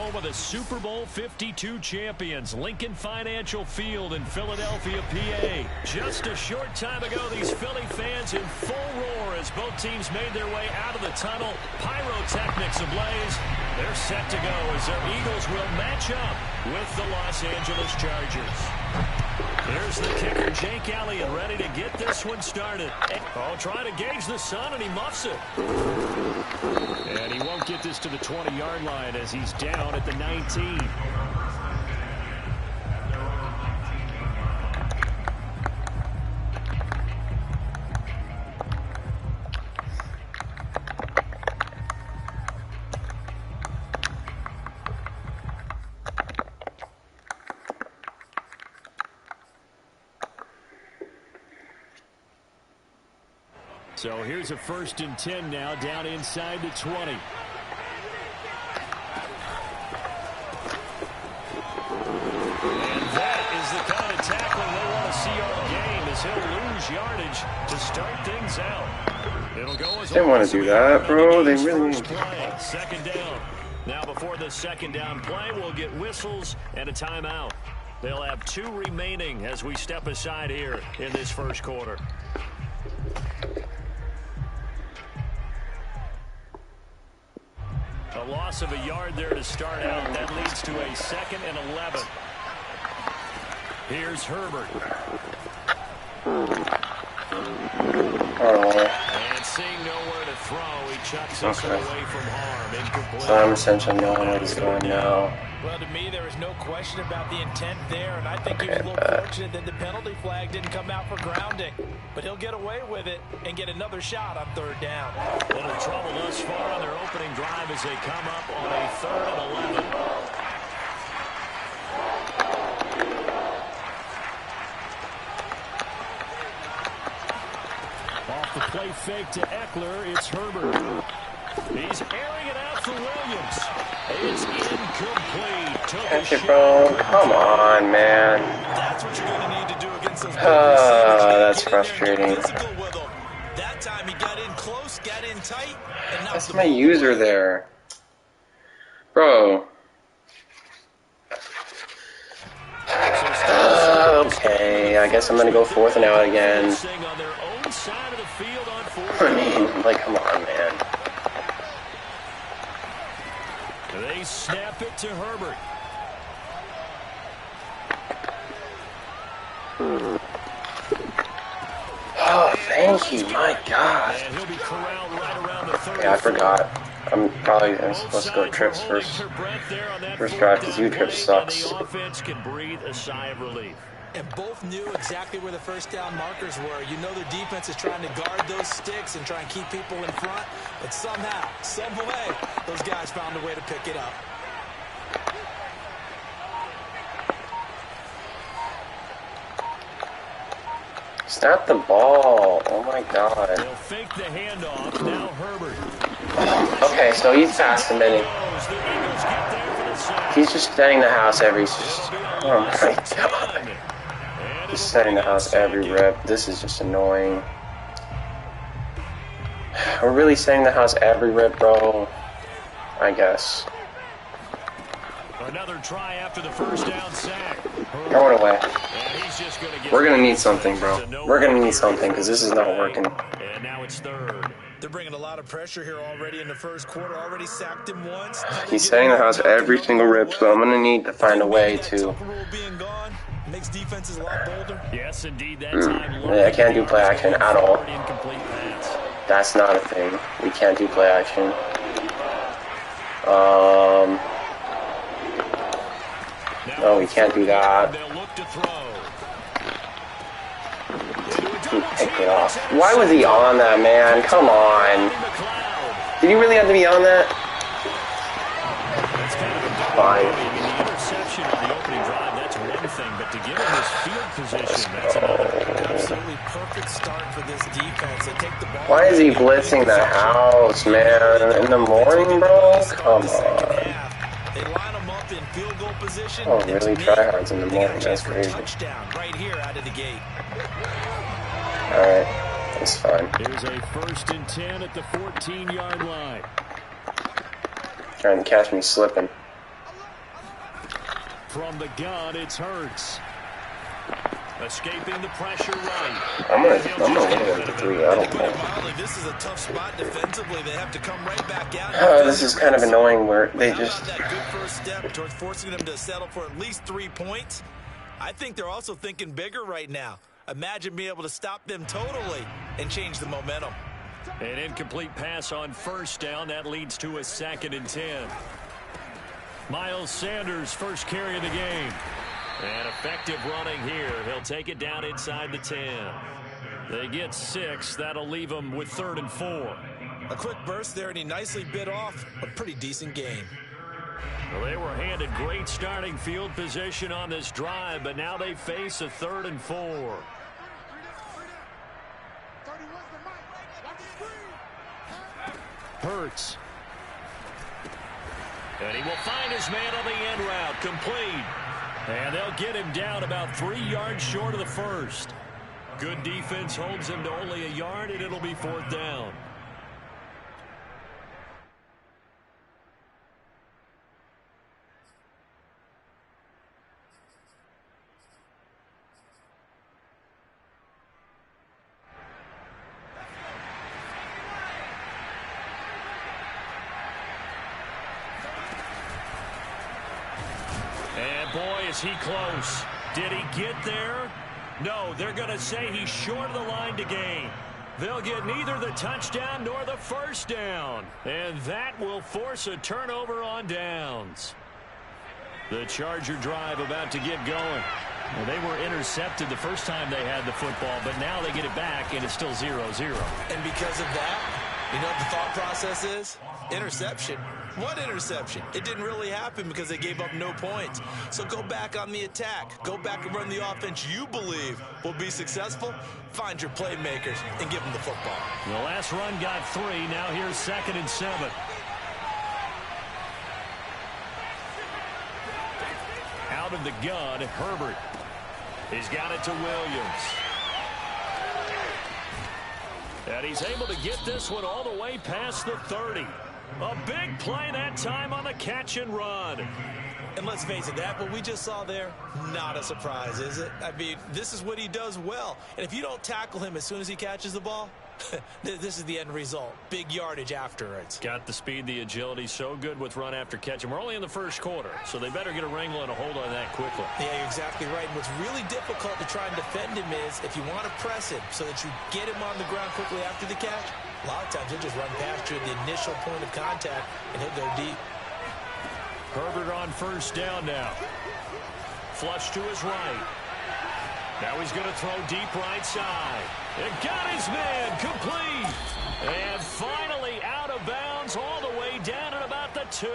home of the Super Bowl 52 champions, Lincoln Financial Field in Philadelphia, PA. Just a short time ago, these Philly fans in full roar as both teams made their way out of the tunnel. Pyrotechnics ablaze. They're set to go as their Eagles will match up with the Los Angeles Chargers. Here's the kicker, Jake Elliott, ready to get this one started. Oh, trying to gauge the sun, and he muffs it. And he won't get this to the 20-yard line as he's down at the 19. So here's a 1st and 10 now, down inside the 20. And that is the kind of tackling they want to see all game, as he'll lose yardage to start things out. It'll go as they want to do that, bro. They really need to. Second down. Now before the second down play, we'll get whistles and a timeout. They'll have 2 remaining as we step aside here in this first quarter. A loss of a yard there to start out. That leads to a 2nd and 11. Here's Herbert. And seeing nowhere to throw, he chucks us away from harm. Incomplete. So I'm essentially knowing where he's going now. Well, to me, there is no question about the intent there, and I think he was a little fortunate that the penalty flag didn't come out for grounding. But he'll get away with it and get another shot on 3rd down. Little trouble thus far on their opening drive as they come up on a 3rd and 11. Off the play fake to Eckler, it's Herbert. He's airing it out for Williams. It's incomplete. Catch it, bro. Come on, man. That's what you're going to need to do against those that's frustrating. That time he got in close, got in tight, and that's my user there. Bro. Okay, I guess I'm going to go 4th and out again. I mean, like, come on, man. They snap it to Herbert. Oh, thank you, my God. And he'll be corralled right around the 30. Yeah, I forgot. I'm supposed to go trips first. First drive because U-trip sucks. Offense can breathe a sigh of relief. And both knew exactly where the first down markers were. You know their defense is trying to guard those sticks and try and keep people in front. But somehow, some way, those guys found a way to pick it up. Snap the ball. Oh my God. They'll fake the handoff. Now Herbert. Okay, so he's fast a minute. He's just setting the house every. Oh my God. He's setting the house every rep. This is just annoying. We're really setting the house every rep, bro. I guess. Another try after the first down sack. Throw it away. We're gonna need something, bro. We're gonna need something because this is not working. And now it's 3rd. They're bringing a lot of pressure here already in the first quarter. Already sacked him once. He's setting the house every single rip, so I'm gonna need to find a way to. Makes defenses a lot bolder. Yes, indeed. That time. Yeah, I can't do play action at all. That's not a thing. We can't do play action. No, we can't do that. Pick it off. Why was he on that, man? Come on. Did he really have to be on that? Fine. But to give him this field position, that's absolutely perfect start for this defense. They take the ball. Why is he blitzing the house, man? In the morning, bro? Come on. They line them up in field goal position. Oh, really? Tryhards in the morning. That's crazy. Touchdown right here out of the gate. Alright, that's fine. Here's a 1st and 10 at the 14-yard line. Trying to catch me slipping. From the gun, it's Hurts. Escaping the pressure right. I'm gonna win the 3. I don't know. Mildly, this is a tough spot defensively. They have to come right back out. This is kind of annoying where they just... that good first step towards forcing them to settle for at least 3 points. I think they're also thinking bigger right now. Imagine being able to stop them totally and change the momentum. An incomplete pass on first down. That leads to a 2nd and 10. Miles Sanders, first carry of the game. And effective running here. He'll take it down inside the 10. They get 6. That'll leave them with 3rd and 4. A quick burst there, and he nicely bit off a pretty decent game. Well, they were handed great starting field position on this drive, but now they face a 3rd and 4. Hurts. And he will find his man on the end route. Complete. And they'll get him down about 3 yards short of the first. Good defense holds him to only a yard, and it'll be 4th down. Boy, is he close. Did he get there? No, they're going to say he's short of the line to gain. They'll get neither the touchdown nor the first down. And that will force a turnover on downs. The Charger drive about to get going. Well, they were intercepted the first time they had the football, but now they get it back, and it's still 0-0. And because of that, you know what the thought process is? Interception. What interception? It didn't really happen because they gave up no points. So go back on the attack. Go back and run the offense you believe will be successful. Find your playmakers and give them the football. The last run got 3. Now here's 2nd and 7. Out of the gun, Herbert. He's got it to Williams. And he's able to get this one all the way past the 30. A big play that time on the catch and run. And let's face it, that what we just saw there, not a surprise, is it? I mean, this is what he does well. And if you don't tackle him as soon as he catches the ball, this is the end result. Big yardage afterwards. Got the speed, the agility, so good with run after catch. And we're only in the first quarter, so they better get a wrangle and a hold on that quickly. Yeah, you're exactly right. And what's really difficult to try and defend him is if you want to press him so that you get him on the ground quickly after the catch, a lot of times he'll just run past you at the initial point of contact, and he'll go deep. Herbert on first down now. Flush to his right. Now he's going to throw deep right side. It got his man complete. And finally out of bounds all the way down at about the 2.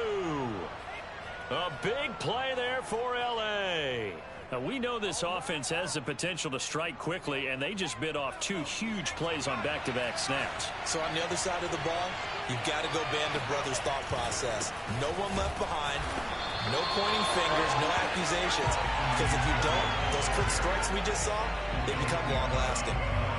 A big play there for L.A. Now, we know this offense has the potential to strike quickly, and they just bit off 2 huge plays on back-to-back snaps. So on the other side of the ball, you've got to go Band of Brothers thought process. No one left behind, no pointing fingers, no accusations. Because if you don't, those quick strikes we just saw, they become long-lasting.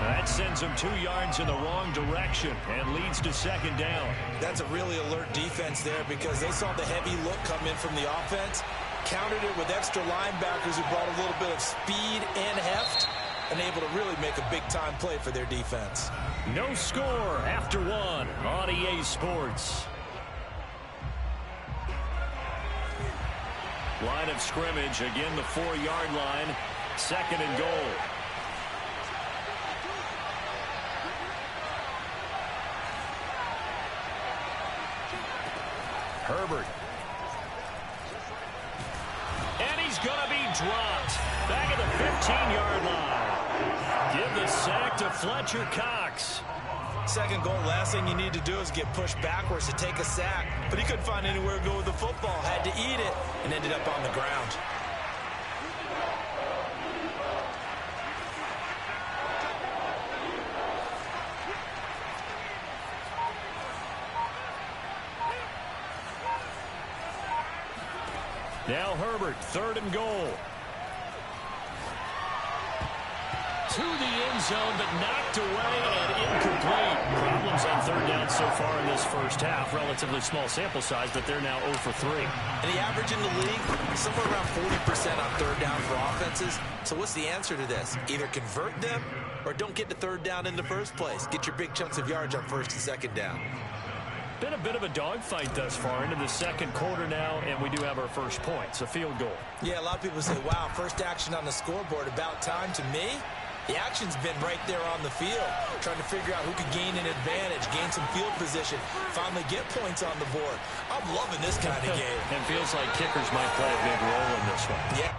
That sends them 2 yards in the wrong direction and leads to 2nd down. That's a really alert defense there because they saw the heavy look come in from the offense, countered it with extra linebackers who brought a little bit of speed and heft, and able to really make a big-time play for their defense. No score after 1 on EA Sports. Line of scrimmage, again the 4-yard line, 2nd and goal. Herbert. And he's going to be dropped back at the 15-yard line. Give the sack to Fletcher Cox. 2nd goal, last thing you need to do is get pushed backwards to take a sack. But he couldn't find anywhere to go with the football. Had to eat it and ended up on the ground. Now Herbert, 3rd and goal. to the end zone, but knocked away and incomplete. Problems on third down so far in this first half. Relatively small sample size, but they're now 0 for 3. And the average in the league, somewhere around 40% on third down for offenses. So what's the answer to this? Either convert them or don't get to third down in the first place. Get your big chunks of yards on first and second down. Been a bit of a dogfight thus far into the second quarter now, and we do have our first point. It's a field goal. Yeah, a lot of people say, wow, first action on the scoreboard, about time. To me, the action's been right there on the field, trying to figure out who could gain an advantage, gain some field position, finally get points on the board. I'm loving this kind of game. And feels like kickers might play a big role in this one. Yeah.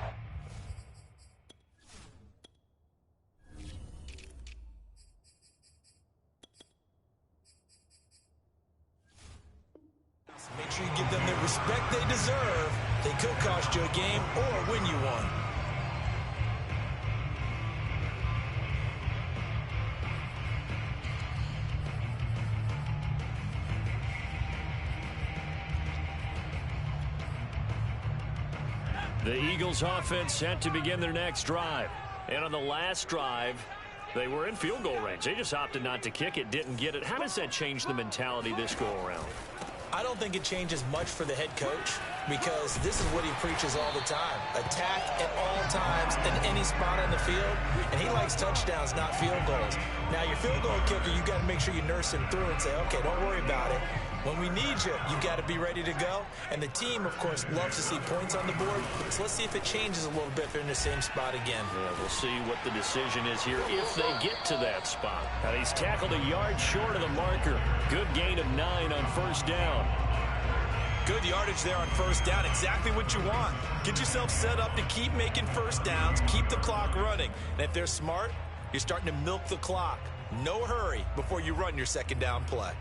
Make sure you give them the respect they deserve. They could cost you a game or win you one. The Eagles offense set to begin their next drive. And on the last drive, they were in field goal range. They just opted not to kick it, didn't get it. How does that change the mentality this go around? I don't think it changes much for the head coach because this is what he preaches all the time. Attack at all times in any spot on the field, and he likes touchdowns, not field goals. Now, your field goal kicker, you got to make sure you nurse him through and say, okay, don't worry about it. When we need you, you got to be ready to go. And the team, of course, loves to see points on the board. So let's see if it changes a little bit if they're in the same spot again. Yeah, we'll see what the decision is here if they get to that spot. Now, he's tackled a yard short of the marker. Good gain of 9 on first down. Good yardage there on first down. Exactly what you want. Get yourself set up to keep making first downs, keep the clock running. And if they're smart, you're starting to milk the clock. No hurry before you run your second down play.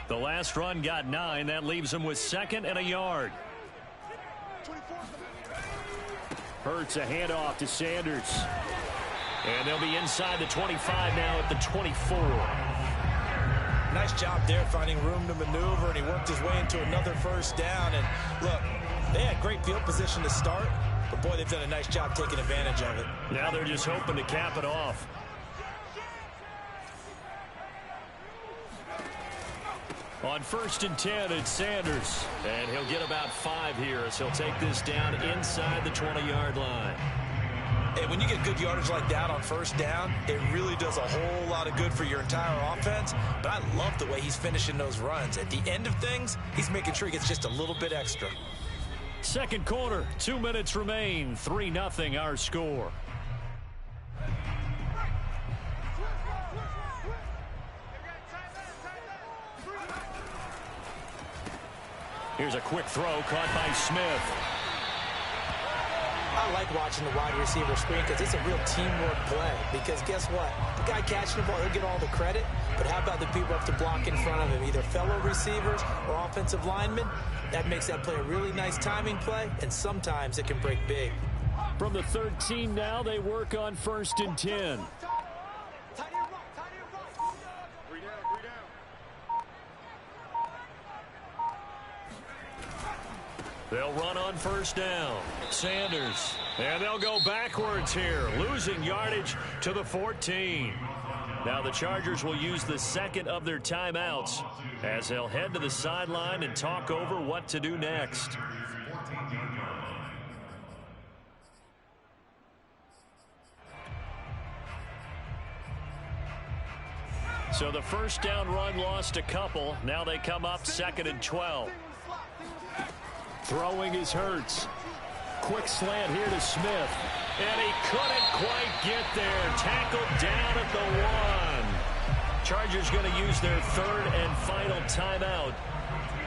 The last run got 9. That leaves him with 2nd and a yard. Hurts a handoff to Sanders. And they'll be inside the 25 now at the 24. Nice job there finding room to maneuver, and he worked his way into another first down. And look, they had great field position to start, but boy, they've done a nice job taking advantage of it. Now they're just hoping to cap it off. On 1st and 10, it's Sanders. And he'll get about 5 here as he'll take this down inside the 20-yard line. Hey, when you get good yardage like that on first down, it really does a whole lot of good for your entire offense. But I love the way he's finishing those runs. At the end of things, he's making sure he gets just a little bit extra. Second quarter, 2 minutes remain. 3-0 our score. Here's a quick throw caught by Smith. I like watching the wide receiver screen because it's a real teamwork play. Because guess what? The guy catching the ball, he'll get all the credit. But how about the people up to block in front of him, either fellow receivers or offensive linemen? That makes that play a really nice timing play, and sometimes it can break big. From the 13 now, they work on 1st and 10. They'll run on first down. Sanders. And they'll go backwards here, losing yardage to the 14. Now the Chargers will use the 2nd of their timeouts as they'll head to the sideline and talk over what to do next. So the first down run lost a couple. Now they come up 2nd and 12. Throwing is Hurts. Quick slant here to Smith. And he couldn't quite get there. Tackled down at the 1. Chargers going to use their 3rd and final timeout.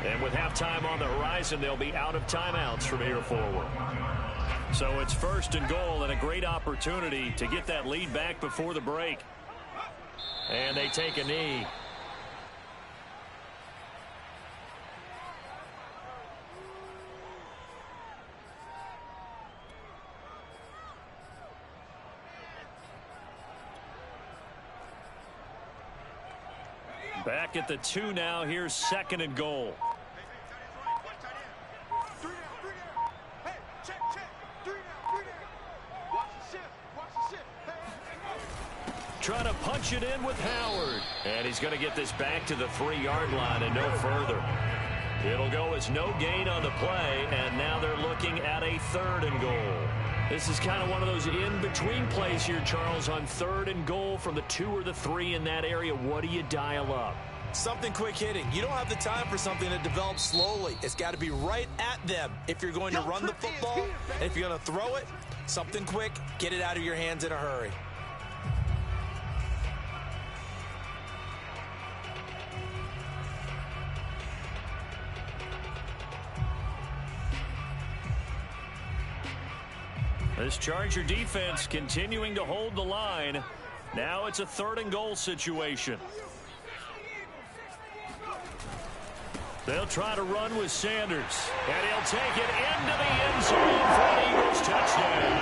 And with halftime on the horizon, they'll be out of timeouts from here forward. So it's 1st and goal and a great opportunity to get that lead back before the break. And they take a knee. Back at the 2 now. Here's 2nd and goal. trying to punch it in with Howard. And he's going to get this back to the 3-yard line and no further. It'll go as no gain on the play, and now they're looking at a 3rd and goal. This is kind of one of those in-between plays here, Charles, on 3rd and goal from the 2 or the 3 in that area. What do you dial up? Something quick hitting. You don't have the time for something that develops slowly. It's got to be right at them if you're going to run the football. And if you're going to throw it, something quick, get it out of your hands in a hurry. This Charger defense continuing to hold the line. Now it's a 3rd and goal situation. They'll try to run with Sanders. And he'll take it into the end zone for an Eagles touchdown.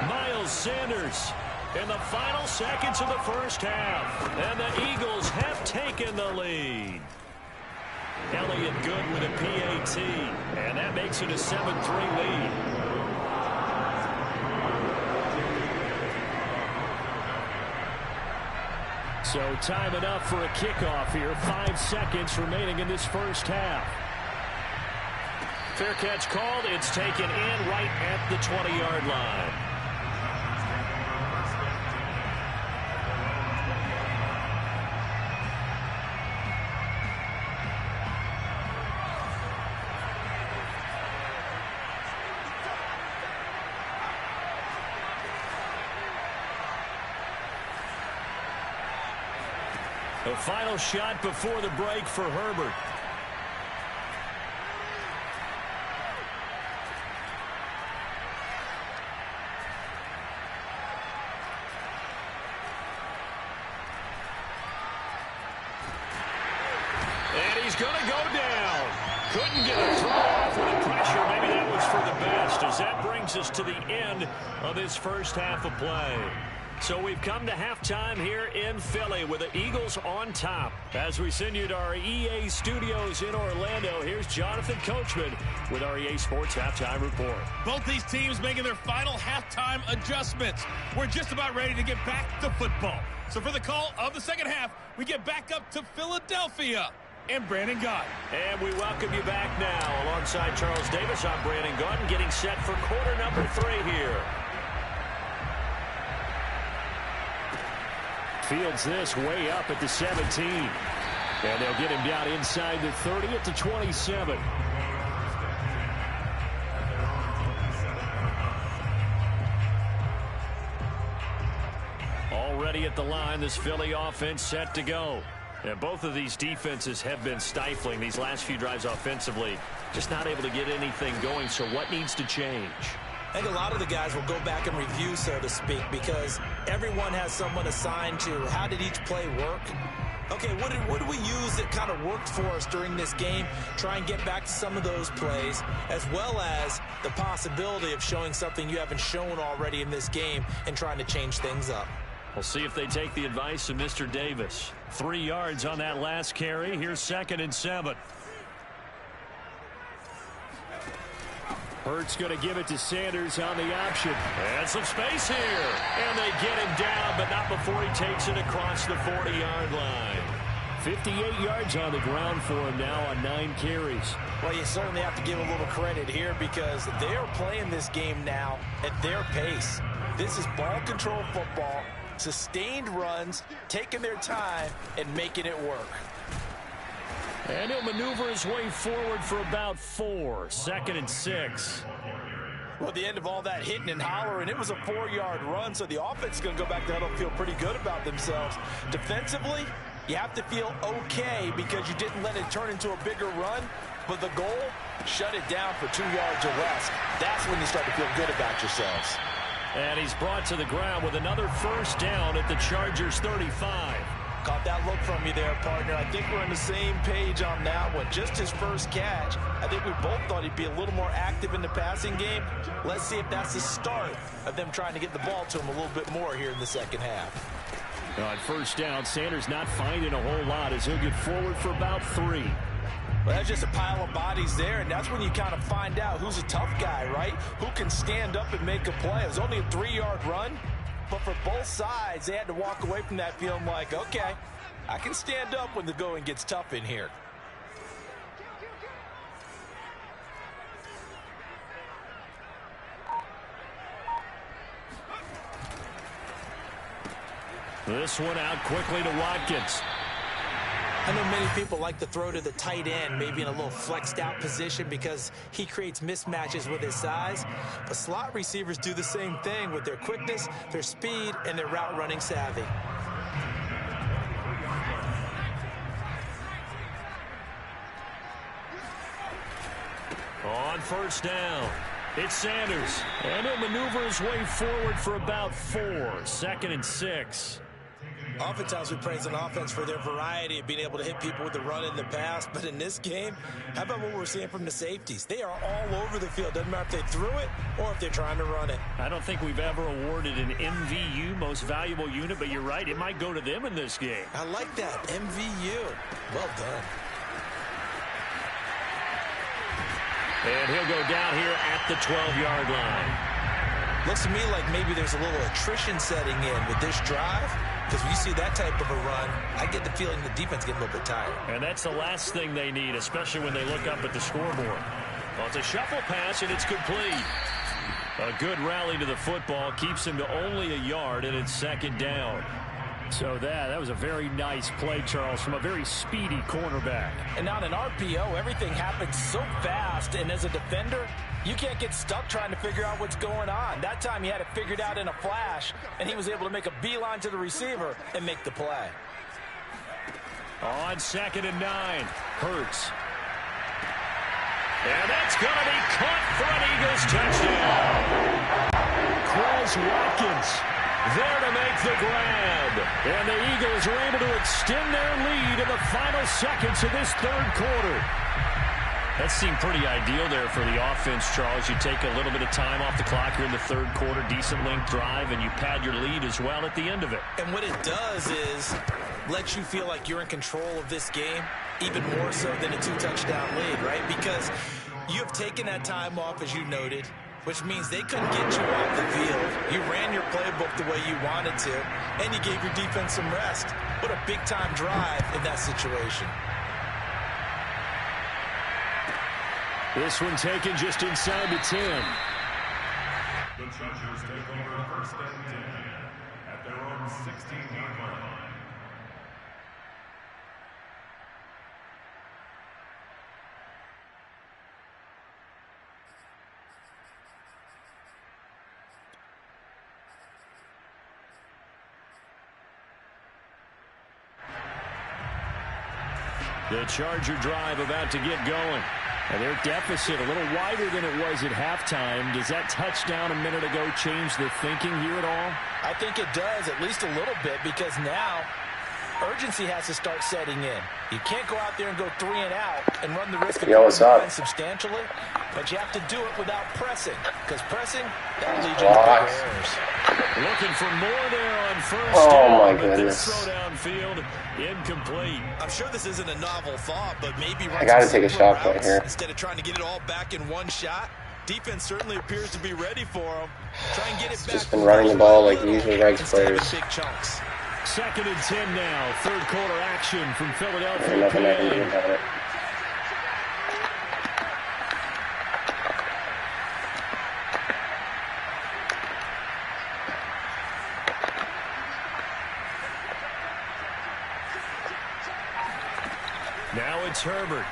Miles Sanders in the final seconds of the first half. And the Eagles have taken the lead. Elliott good with a PAT. And that makes it a 7-3 lead. So time enough for a kickoff here. 5 seconds remaining in this first half. Fair catch called. It's taken in right at the 20-yard line. The final shot before the break for Herbert. And he's going to go down. Couldn't get a throw off with the pressure. Maybe that was for the best, as that brings us to the end of this first half of play. So we've come to halftime here in Philly with the Eagles on top. As we send you to our EA studios in Orlando, here's Jonathan Coachman with our EA Sports Halftime Report. Both these teams making their final halftime adjustments. We're just about ready to get back to football. So for the call of the second half, we get back up to Philadelphia and Brandon Gott. And we welcome you back now. Alongside Charles Davis, I'm Brandon Gott, getting set for quarter number 3 here. Fields this way up at the 17. And they'll get him down inside the 30 at the 27. Already at the line, this Philly offense set to go. And both of these defenses have been stifling these last few drives offensively. Just not able to get anything going, so what needs to change? I think a lot of the guys will go back and review, so to speak, because everyone has someone assigned to how did each play work. Okay, what did we use that kind of worked for us during this game? Try and get back to some of those plays, as well as the possibility of showing something you haven't shown already in this game and trying to change things up. We'll see if they take the advice of Mr. Davis. 3 yards on that last carry. Here's 2nd and 7. Hurts going to give it to Sanders on the option. And some space here. And they get him down, but not before he takes it across the 40-yard line. 58 yards on the ground for him now on 9 carries. Well, you certainly have to give a little credit here because they are playing this game now at their pace. This is ball control football, sustained runs, taking their time, and making it work. And he'll maneuver his way forward for about 4. 2nd and 6. Well, at the end of all that hitting and hollering, it was a 4-yard run, so the offense is going to go back to huddle and feel pretty good about themselves. Defensively, you have to feel okay because you didn't let it turn into a bigger run, but the goal, shut it down for 2 yards or less. That's when you start to feel good about yourselves. And he's brought to the ground with another first down at the Chargers' 35. Caught that look from you there, partner. I think we're on the same page on that one. Just his first catch. I think we both thought he'd be a little more active in the passing game. Let's see if that's the start of them trying to get the ball to him a little bit more here in the second half. On first down, Sanders not finding a whole lot as he'll get forward for about 3. Well, that's just a pile of bodies there, and that's when you kind of find out who's a tough guy, right? Who can stand up and make a play. It was only a 3-yard run, But for both sides, they had to walk away from that feeling like, okay, I can stand up when the going gets tough in here. This one out quickly to Watkins. I know many people like to throw to the tight end, maybe in a little flexed out position because he creates mismatches with his size. But slot receivers do the same thing with their quickness, their speed, and their route running savvy. On first down, it's Sanders. And he'll maneuver his way forward for about 4. 2nd and 6. Oftentimes we praise an offense for their variety of being able to hit people with the run in the pass. But in this game, how about what we're seeing from the safeties? They are all over the field. Doesn't matter if they threw it or if they're trying to run it. I don't think we've ever awarded an MVU, most valuable unit, but you're right. It might go to them in this game. I like that. MVU. Well done. And he'll go down here at the 12-yard line. Looks to me like maybe there's a little attrition setting in with this drive. Because when you see that type of a run, I get the feeling the defense getting a little bit tired. And that's the last thing they need, especially when they look up at the scoreboard. Well, it's a shuffle pass, and it's complete. A good rally to the football keeps him to only a yard, and it's 2nd down. So that was a very nice play, Charles, from a very speedy cornerback. And on an RPO, everything happens so fast, and as a defender, you can't get stuck trying to figure out what's going on. That time he had it figured out in a flash, and he was able to make a beeline to the receiver and make the play. On 2nd and 9, Hurts. And that's going to be caught for an Eagles touchdown. Quez Watkins there to make the grab. And the Eagles are able to extend their lead in the final seconds of this 3rd quarter. That seemed pretty ideal there for the offense, Charles. You take a little bit of time off the clock here in the 3rd quarter, decent length drive, and you pad your lead as well at the end of it. And what it does is let you feel like you're in control of this game, even more so than a 2-touchdown lead, right? Because you have taken that time off, as you noted, which means they couldn't get you off the field. You ran your playbook the way you wanted to, and you gave your defense some rest. What a big-time drive in that situation. This one taken just inside the 10. The Chargers take over 1st and 10 at their own 16-yard line. The Charger drive about to get going. And their deficit a little wider than it was at halftime. Does that touchdown a minute ago change the thinking here at all? I think it does, at least a little bit, because now urgency has to start setting in. You can't go out there and go 3 and out and run the risk of going substantially, but you have to do it without pressing, because pressing, that leads you to big errors. Looking for more there on first down. Oh, my goodness. This throw downfield, incomplete. I'm sure this isn't a novel thought, but maybe I got to take a shot right here. Instead of trying to get it all back in one shot, defense certainly appears to be ready for him. Try and get it back. Just been running the ball like usually Rex players. Big chunks. 2nd and 10 now. 3rd quarter action from Philadelphia. There's nothing I can do about it. Now it's Herbert.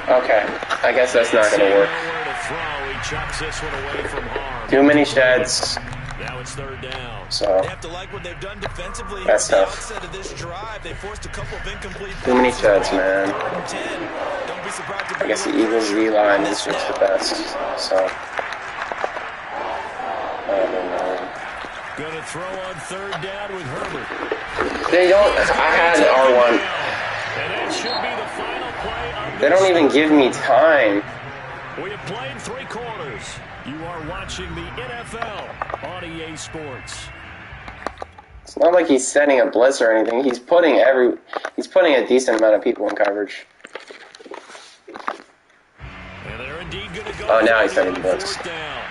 Okay, I guess that's not going to work. Nowhere to throw. He chucks this one away from harm. Too many sheds. Now it's 3rd down. So They have to like what they've done defensively. That's at the tough. outset of this drive, they forced a couple of incomplete Too many passes. sheds, man. 3rd and 10. Don't be surprised to I guess the Eagles D-line is just the best. So I don't know. Going to throw on 3rd down with Herbert. They don't. I had R1. And that should be the final play of They don't even give me time. We have played 3 quarters. You are watching the NFL on EA Sports. It's not like he's setting a blitz or anything. He's putting a decent amount of people in coverage. And they're indeed going to go. Oh, now he's setting blitz. 4th down.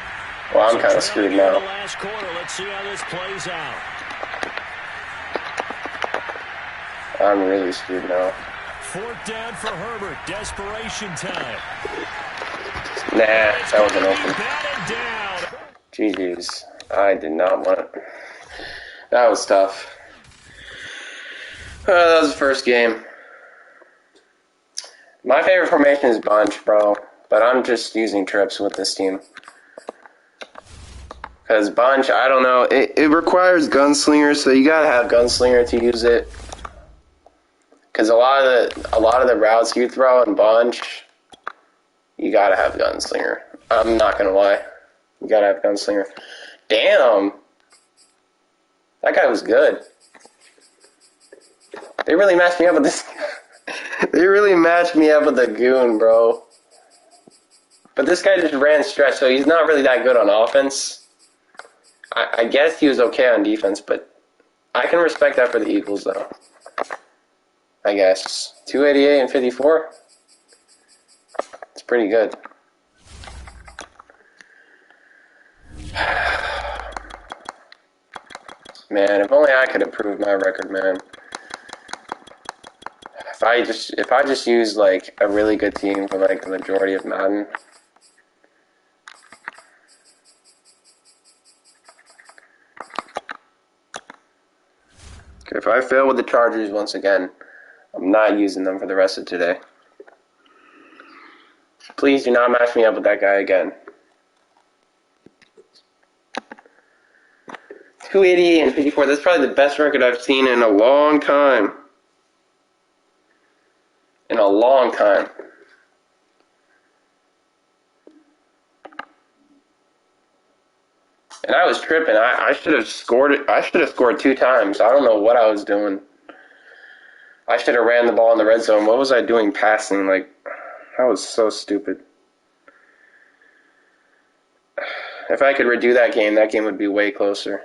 Well, I'm kind of screwed now. Last quarter. Let's see how this plays out. I'm really screwed now. 4th down for Herbert. Desperation time. Nah, that wasn't open. Batted down. GG's. I did not want it. That was tough. That was the first game. My favorite formation is bunch, bro. But I'm just using trips with this team. Because bunch, I don't know. It requires gunslinger, so you gotta have gunslinger to use it. Because a lot of the routes you throw in bunch, you gotta have gunslinger. I'm not gonna lie. You gotta have gunslinger. Damn. That guy was good. They really matched me up with this. They really matched me up with the goon, bro. But this guy just ran stretch, so he's not really that good on offense. I guess he was okay on defense, but I can respect that for the Eagles, though. I guess. 288 and 54? It's pretty good. Man, if only I could improve my record, man. If I just use like a really good team for like the majority of Madden. Okay, if I fail with the Chargers once again, I'm not using them for the rest of today. Please do not match me up with that guy again. 288 and 54. That's probably the best record I've seen in a long time. In a long time. And I was tripping. I should have scored it. I should have scored 2 times. I don't know what I was doing. I should have ran the ball in the red zone. What was I doing passing? Like, that was so stupid. If I could redo that game would be way closer.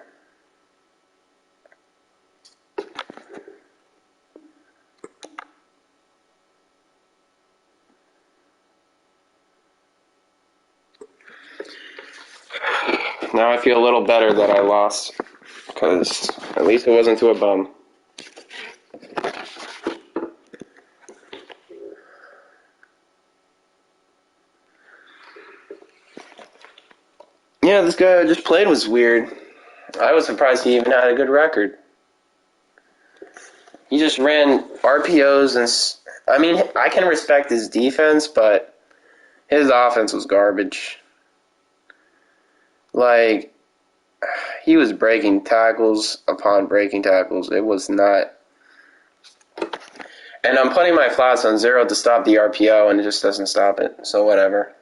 Now I feel a little better that I lost, because at least it wasn't to a bum. Yeah, this guy I just played was weird. I was surprised he even had a good record. He just ran RPOs and... I mean, I can respect his defense, but his offense was garbage. Like, he was breaking tackles upon breaking tackles. It was not... And I'm putting my flats on 0 to stop the RPO, and it just doesn't stop it. So whatever.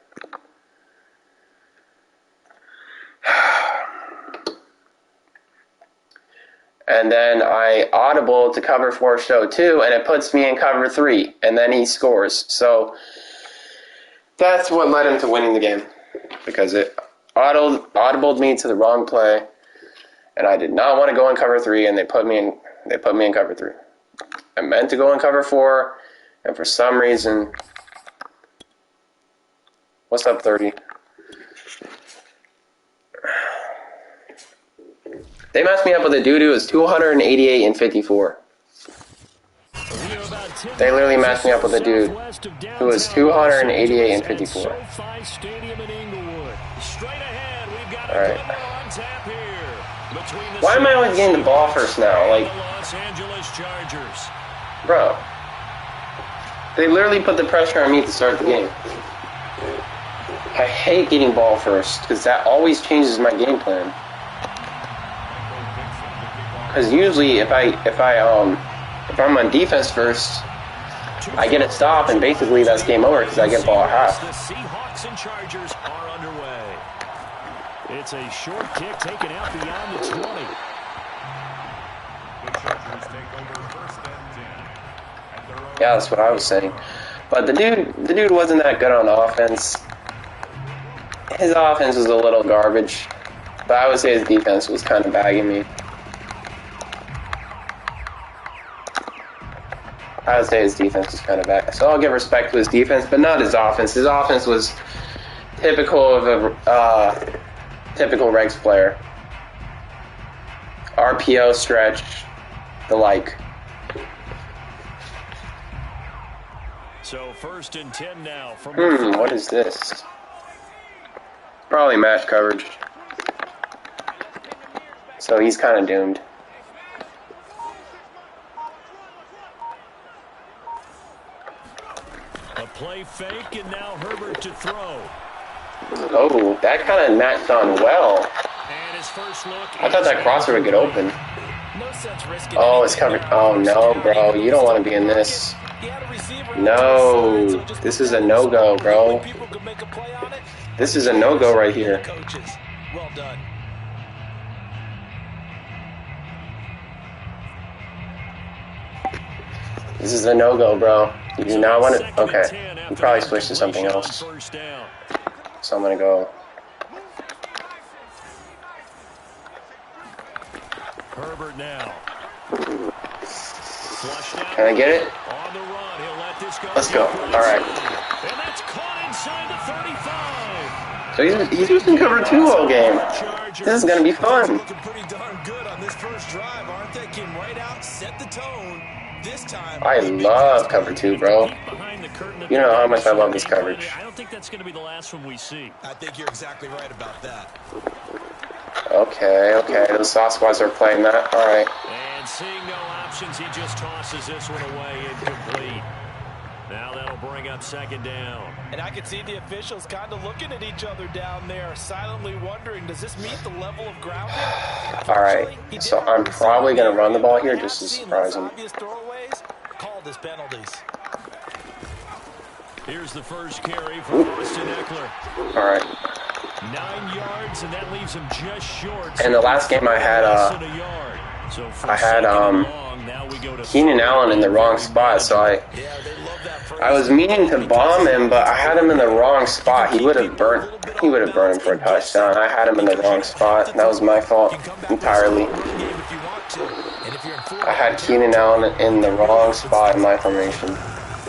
And then I audible to cover 4 show 2, and it puts me in cover 3, and then he scores. So that's what led him to winning the game, because it audibled me to the wrong play, and I did not want to go in cover 3, and they put me in cover 3. I meant to go in cover 4, and for some reason, what's up 30? They messed me up with a dude who was 288 and 54. They literally messed me up with a dude who was 288 and 54. Alright. Why am I always getting the ball first now? Like, bro. They literally put the pressure on me to start the game. I hate getting ball first, because that always changes my game plan. Because usually if I'm on defense first, I get a stop, and basically that's game over because I get ball at half. The Seahawks and Chargers are underway. It's a short kick taken out beyond the 20. The Chargers take over 1st and 10. Yeah, that's what I was saying. But the dude wasn't that good on offense. His offense was a little garbage, but I would say his defense was kind of bagging me. I would say his defense was kind of bad. So I'll give respect to his defense, but not his offense. His offense was typical of Typical Regs player. RPO stretch, the like. So 1st and 10 now from What is this? Probably match coverage. So he's kind of doomed. a play fake, and now Herbert to throw. Oh, that kind of matched on well. And his first look. I thought that crosser would get open. No sense risking Oh, it's covered. Oh, no, bro. You don't want to be in this. No. This is a no-go, bro. This is a no-go right here. Well done. This is a no-go, bro. You do not want to... Okay. You probably switched to something else. So I'm going to go... Herbert now. Can I get it? On the run, he'll let this go. Let's go. All right. And that's caught inside the 35. So he's using cover 2 all game. This is going to be fun. Looking pretty darn good on this first drive, aren't they? Came right out, set the tone. This time, I love cover 2, bro. You know how much I love this coverage. I don't think that's going to be the last one we see. I think you're exactly right about that. Okay. Those soft spots are playing that. All right. And seeing no options, he just tosses this one away, incomplete. Now that'll bring up 2nd down. And I can see the officials kind of looking at each other down there, silently wondering, does this meet the level of grounding? All right. So I'm probably going to run the ball here just to surprise him. Called as penalties. Here's the first carry from Austin Eckler. All right. 9 yards, and that leaves him just short. And the last game I had, Keenan Allen in the wrong spot, so I was meaning to bomb him, but I had him in the wrong spot. He would have burned him for a touchdown. I had him in the wrong spot. That was my fault entirely. I had Keenan Allen in the wrong spot in my formation.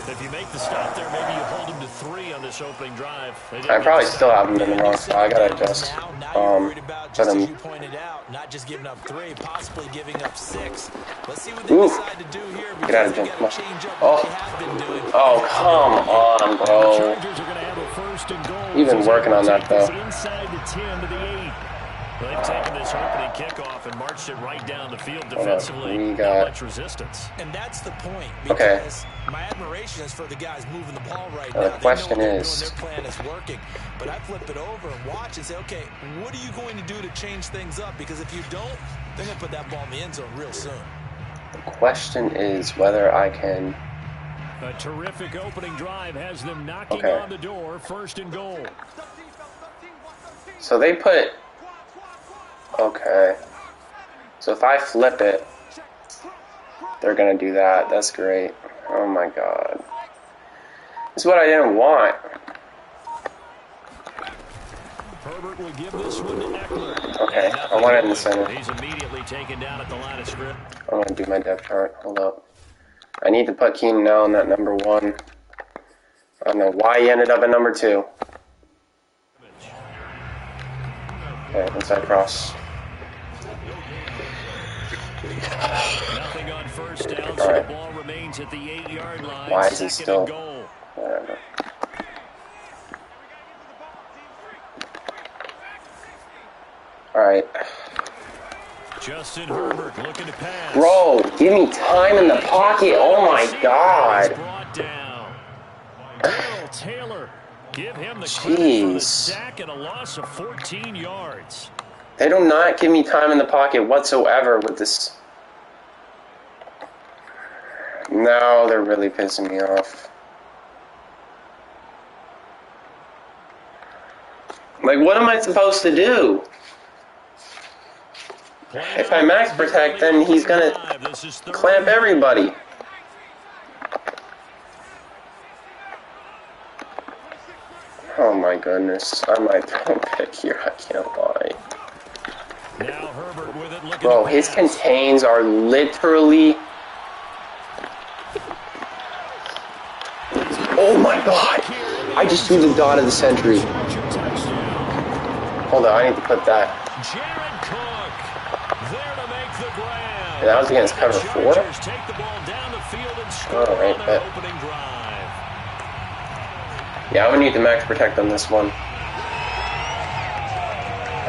If you make the stop there, maybe you hold him to 3 on this opening drive. I probably still have him in the wrong spot. I gotta adjust. Just as you pointed out, not just giving up 3, possibly giving up 6. Let's see what they decide to do here. Get out of gym. Come on. Oh, come on, bro. You've been working on that, though. Inside the 10 to the 8. They've taken this opening kickoff and marched it right down the field defensively. We got... Not much resistance. And that's the point. Because my admiration is for the guys moving the ball right now. The question is... Their plan is working. But I flip it over and watch and say, okay, what are you going to do to change things up? Because if you don't, they're going to put that ball in the end zone real soon. The question is whether I can... A terrific opening drive has them knocking on the door. 1st and goal. So they put... Okay. So if I flip it, they're going to do that. That's great. Oh my god. This is what I didn't want. Herbert will give this one to Eckler. Okay, I want it in the center. He's immediately taken down at the line of script. I'm going to do my depth chart. Hold up. I need to put Keenan Allen at number 1. I don't know why he ended up at number 2. Okay, inside cross. Nothing on 1st down, so the ball remains at the 8-yard line. Why is he still... Whatever. Alright. Justin Herbert looking to pass. Bro, give me time in the pocket. Oh my god. Brought down. Darrell Taylor. Give him the credit for the sack and a loss of 14 yards. They do not give me time in the pocket whatsoever with this. No, they're really pissing me off. Like, what am I supposed to do? If I max protect, then he's gonna clamp everybody. Oh my goodness. I might throw a pick here, I can't lie. Now Herbert with it, bro, his contains are literally... Oh my god! I just threw the dot of the century. Hold on, I need to put that. Jared Cook there to make the grab. And that was against cover 4? Chargers take the ball down the field and score All right, on their bet. opening drive. Yeah, I'm gonna need to max protect on this one.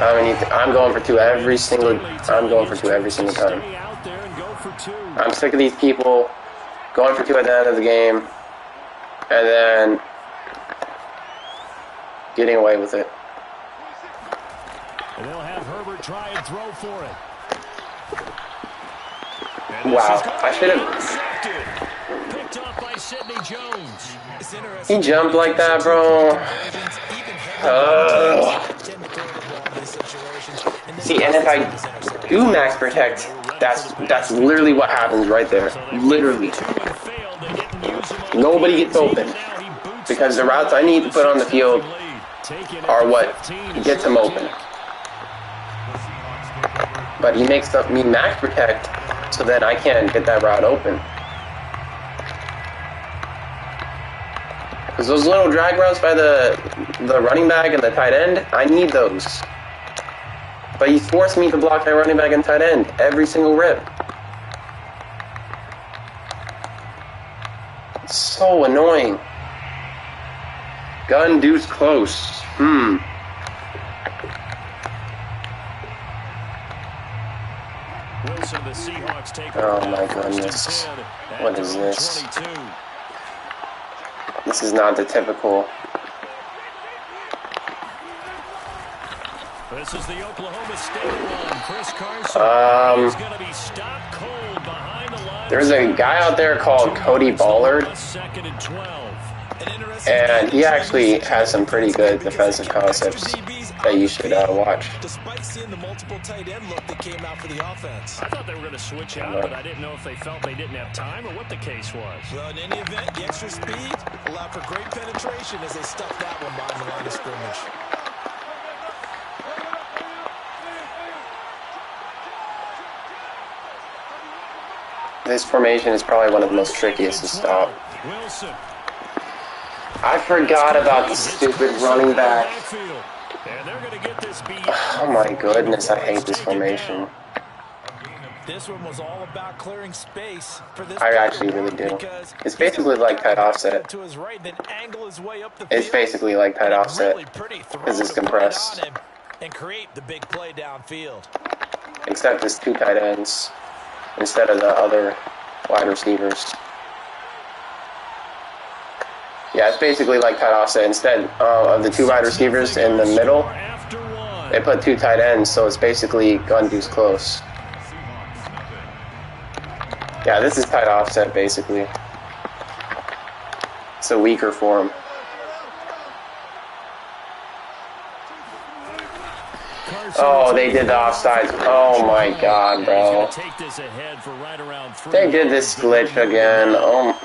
I'm going for 2 every single. I'm going for 2 every single time. Stay out there and go for 2. I'm sick of these people going for 2 at the end of the game, and then getting away with it. And they'll have Herbert try and throw for it. Wow, I should have. Picked off by Sidney Jones. He jumped like that, bro. See, and if I do max protect, that's literally what happens right there. Literally. Nobody gets open. Because the routes I need to put on the field are what gets him open. But he makes me max protect, so then I can't get that route open. Because those little drag routes by the running back and the tight end, I need those. But he forced me to block my running back and tight end every single rip. It's so annoying. Gun deuce close. Wilson, the Seahawks take Oh my goodness. What is this? This is not the typical. This is the Oklahoma State run. Chris Carson is going to be stopped cold behind the line. There's a guy out there called Cody Ballard, and he actually has some pretty good defensive concepts that you should watch. Despite seeing the multiple tight end look that came out for the offense. I thought they were going to switch out, but I didn't know if they felt they didn't have time or what the case was. Well, in any event, the extra speed allowed for great penetration as they stuffed that one behind the line of scrimmage. This formation is probably one of the most trickiest to stop. Wilson. I forgot about the stupid running back. And they're going to get this beat. Oh my goodness, I hate this formation. This one was all about clearing space for this. I actually really do. It's basically like tight offset. To his right, then angle his way up the It's field. basically like tight offset Really pretty throw because it's to put it compressed. on him and create the big play downfield. Except it's 2 tight ends instead of the other wide receivers. Yeah, it's basically like tight offset. Instead of the 2 wide receivers in the middle, they put 2 tight ends, so it's basically gun deuce close. Yeah, this is tight offset, basically. It's a weaker form. Oh, they did the offsides. Oh my god, bro. They did this glitch again. Oh.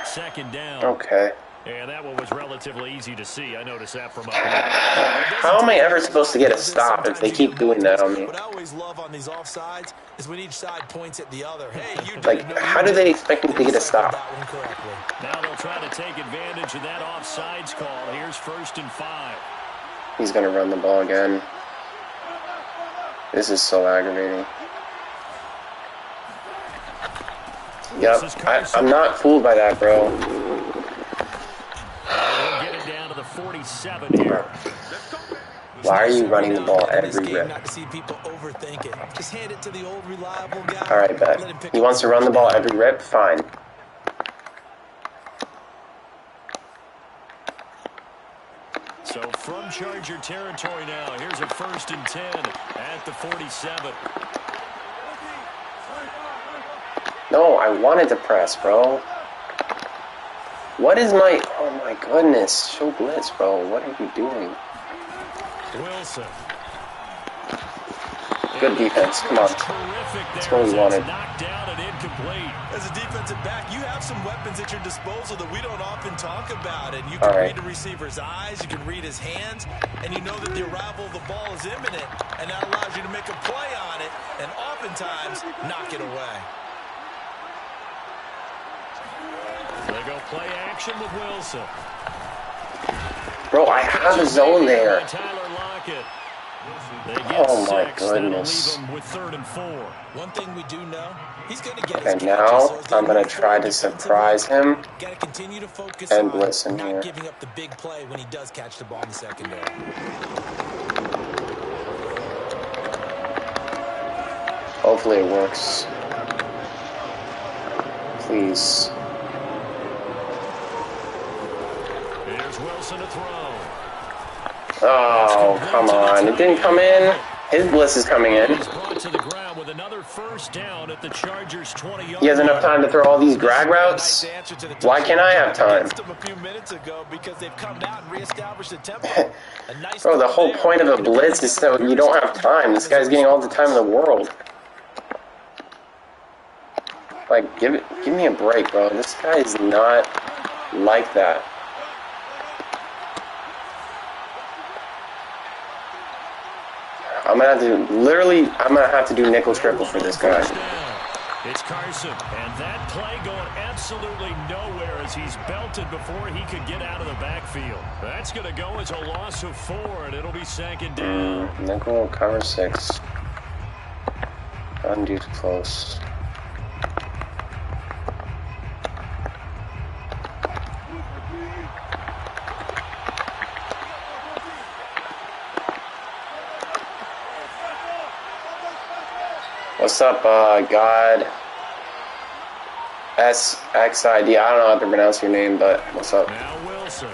Okay. Yeah, that one was relatively easy to see. I noticed that from up How am I ever supposed to get a stop if they keep doing that on me? What I always love on these offsides is when each side points at the other. Hey, you Like, how do they expect me to get a stop? Now they'll try to take advantage of that offsides call. Here's 1st and 5. He's gonna run the ball again. This is so aggravating. Yep, I'm not fooled by that, bro. We'll get it down to the 47 here. Why are you running the ball every rip? Alright, bet. He wants to run the ball every rip? Fine. So from Charger territory now, here's a 1st and 10 at the 47. No, I wanted to press, bro. What is my... Oh my goodness. Show blitz, bro. What are you doing? Wilson. Good defense. Come on. That's what we wanted. Knocked down and incomplete. As a defensive back, you have some weapons at your disposal that we don't often talk about. And you can read the receiver's eyes, you can read his hands, and you know that the arrival of the ball is imminent. And that allows you to make a play on it and oftentimes knock it away. They go play action with Wilson. Bro, I have a zone there. Tyler Lockett. They get Oh my 6. That'll goodness. leave them with 3rd and 4. One thing we do know, he's going to get Okay, his now catches, so as I'm they gonna move try forward to surprise him Got to continue to focus and on blitz him not here. giving up the big play when he does catch the ball in the secondary. Hopefully it works. Please. Here's Wilson to throw. Oh, come on. It didn't come in. His blitz is coming in. He's brought to the ground with another first down at the Chargers' 20-yard He has enough time to throw all these drag routes? Why can't I have time? Bro, the whole point of a blitz is so you don't have time. This guy's getting all the time in the world. Like, give me a break, bro. This guy is not like that. I'm gonna have to do nickel triple for this guy. It's Carson, and that play going absolutely nowhere as he's belted before he could get out of the backfield. That's going to go as a loss of 4, and it'll be 2nd down. Nickel cover 6. Undu's close. What's up, God? SXID. I don't know how to pronounce your name, but what's up? Now Wilson.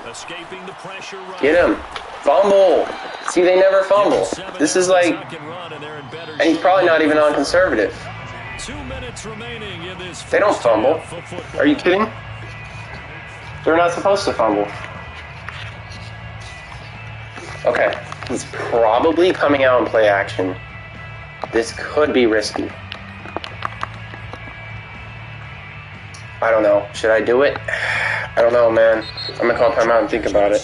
Escaping the pressure. Get him. Fumble. See, they never fumble. This is like... And he's probably not even on conservative. 2 minutes remaining in this. They don't fumble. Are you kidding? They're not supposed to fumble. Okay. He's probably coming out in play action. This could be risky. I don't know. Should I do it? I don't know, man. I'm gonna call timeout and think about it.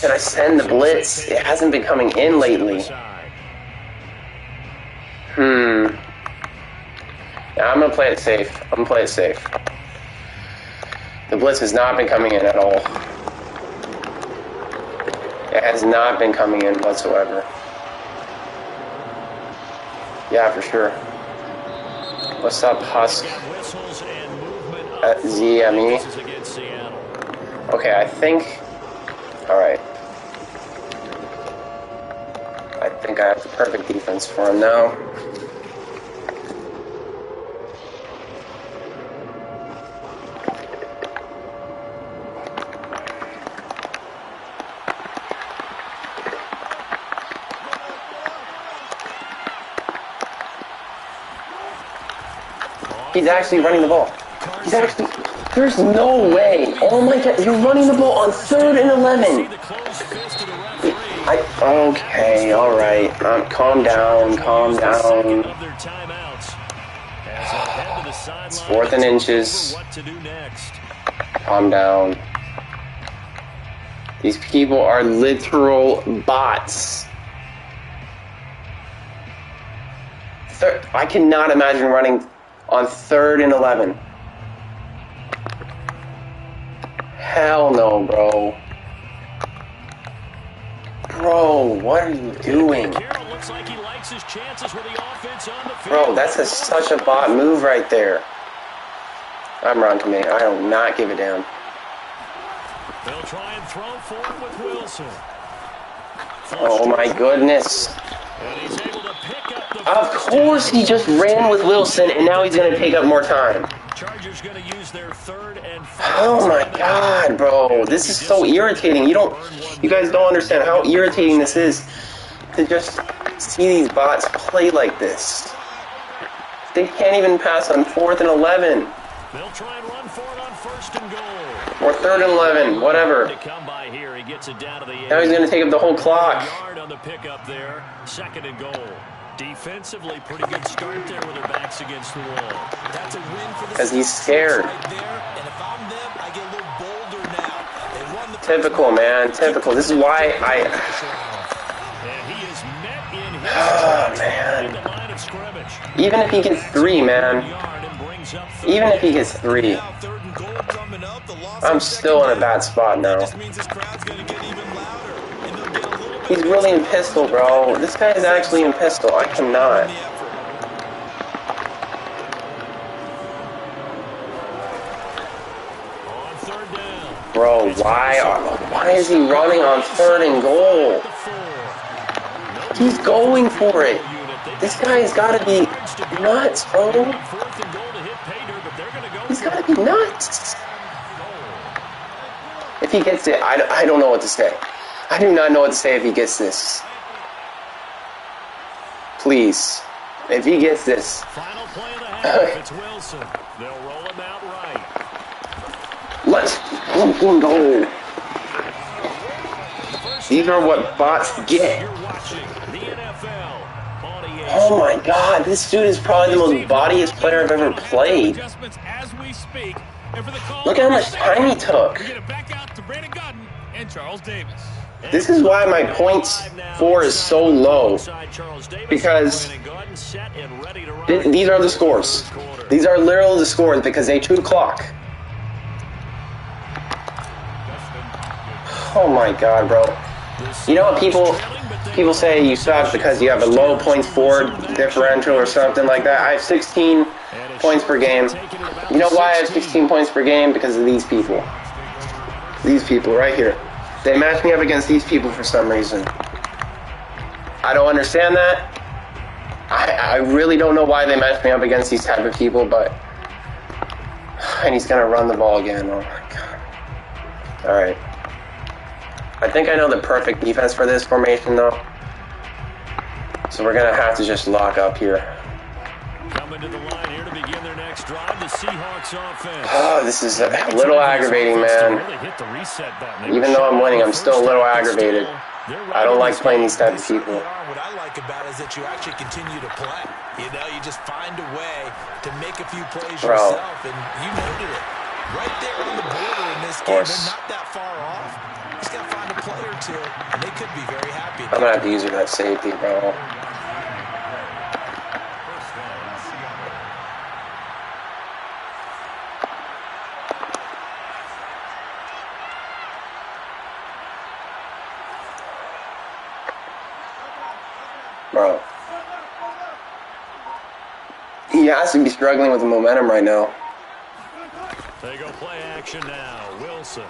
Can I send the blitz? It hasn't been coming in lately. Now I'm gonna play it safe. The blitz has not been coming in at all. It has not been coming in whatsoever. Yeah, for sure. What's up, Husk? ZME. Okay, I think... Alright. I think I have the perfect defense for him now. He's actually running the ball. He's actually... There's no way. Oh my god, you're running the ball on 3rd and 11. Okay, alright. Calm down. It's 4th and inches. Calm down. These people are literal bots. I cannot imagine running on 3rd and 11. Hell no, bro. Bro, what are you doing? Bro, that's such a bot move right there. I'm wrong to me. I do not give a damn. They'll try and throw for it with Wilson. Oh my goodness. And he's able to pick up the Of course he just ran with Wilson and now he's going to take up more time. Chargers going to use their 3rd and 4th. Oh my god, bro. This is so irritating. You guys don't understand how irritating this is to just see these bots play like this. They can't even pass on 4th and 11. They'll try and run for it on 1st and goal. Or 3rd and 11, whatever. Now he's going to take up the whole clock. Yard on the pickup there. 2nd and goal. Defensively, pretty good start there with their backs against the wall. That's a win for the because he's scared. right there. And if I'm them, I get a little bolder now. They won the Typical, man. Typical. This is why And he is met in his man. the line of scrimmage. Even if he gets 3, man. Even if he gets 3. now, 3rd and goal coming up. The loss I'm of still in a second bad spot now. just means this crowd's going to get even louder. He's really in pistol, bro. This guy is actually in pistol. I cannot. On third down. Bro, why is he running on 3rd and goal? He's going for it. This guy's got to be nuts, bro. He's got to be nuts. If he gets it, I don't know what to say. I do not know what to say if he gets this. Please. If he gets this. Final play of the half. It's Wilson. They'll roll him out right. Let's fucking go. These are what bots get. You're watching the NFL on EA. Oh my god, this dude is probably the most bodiest player I've ever played. Adjustments as we speak. And for the call, Look at how much time he took. we get it back out to Brandon Godden and Charles Davis. This is why my points for is so low. Because these are the scores. These are literally the scores because they chew the clock. Oh my god, bro. You know what people say you suck because you have a low points for differential or something like that. I have 16 points per game. You know why I have 16 points per game? Because of these people. These people right here. They match me up against these people for some reason. I don't understand that. I really don't know why they match me up against these type of people, but... And he's gonna run the ball again. Oh my god. Alright. I think I know the perfect defense for this formation, though. So we're gonna have to just lock up here. Coming to the line here to begin their next drive, the Seahawks offense. Oh, this is a little aggravating, man. Even though I'm winning, I'm still a little aggravated. I don't like playing these type of people. What I like about it is that you actually continue to play. You know, you just find a way to make a few plays yourself, and you noted it. Right there on the border in this game, they're not that far off. Just got to find a play or two, and they could be very happy. I'm gonna have to use her that safety, bro. Bro. He has to be struggling with the momentum right now. They go play action now. Wilson.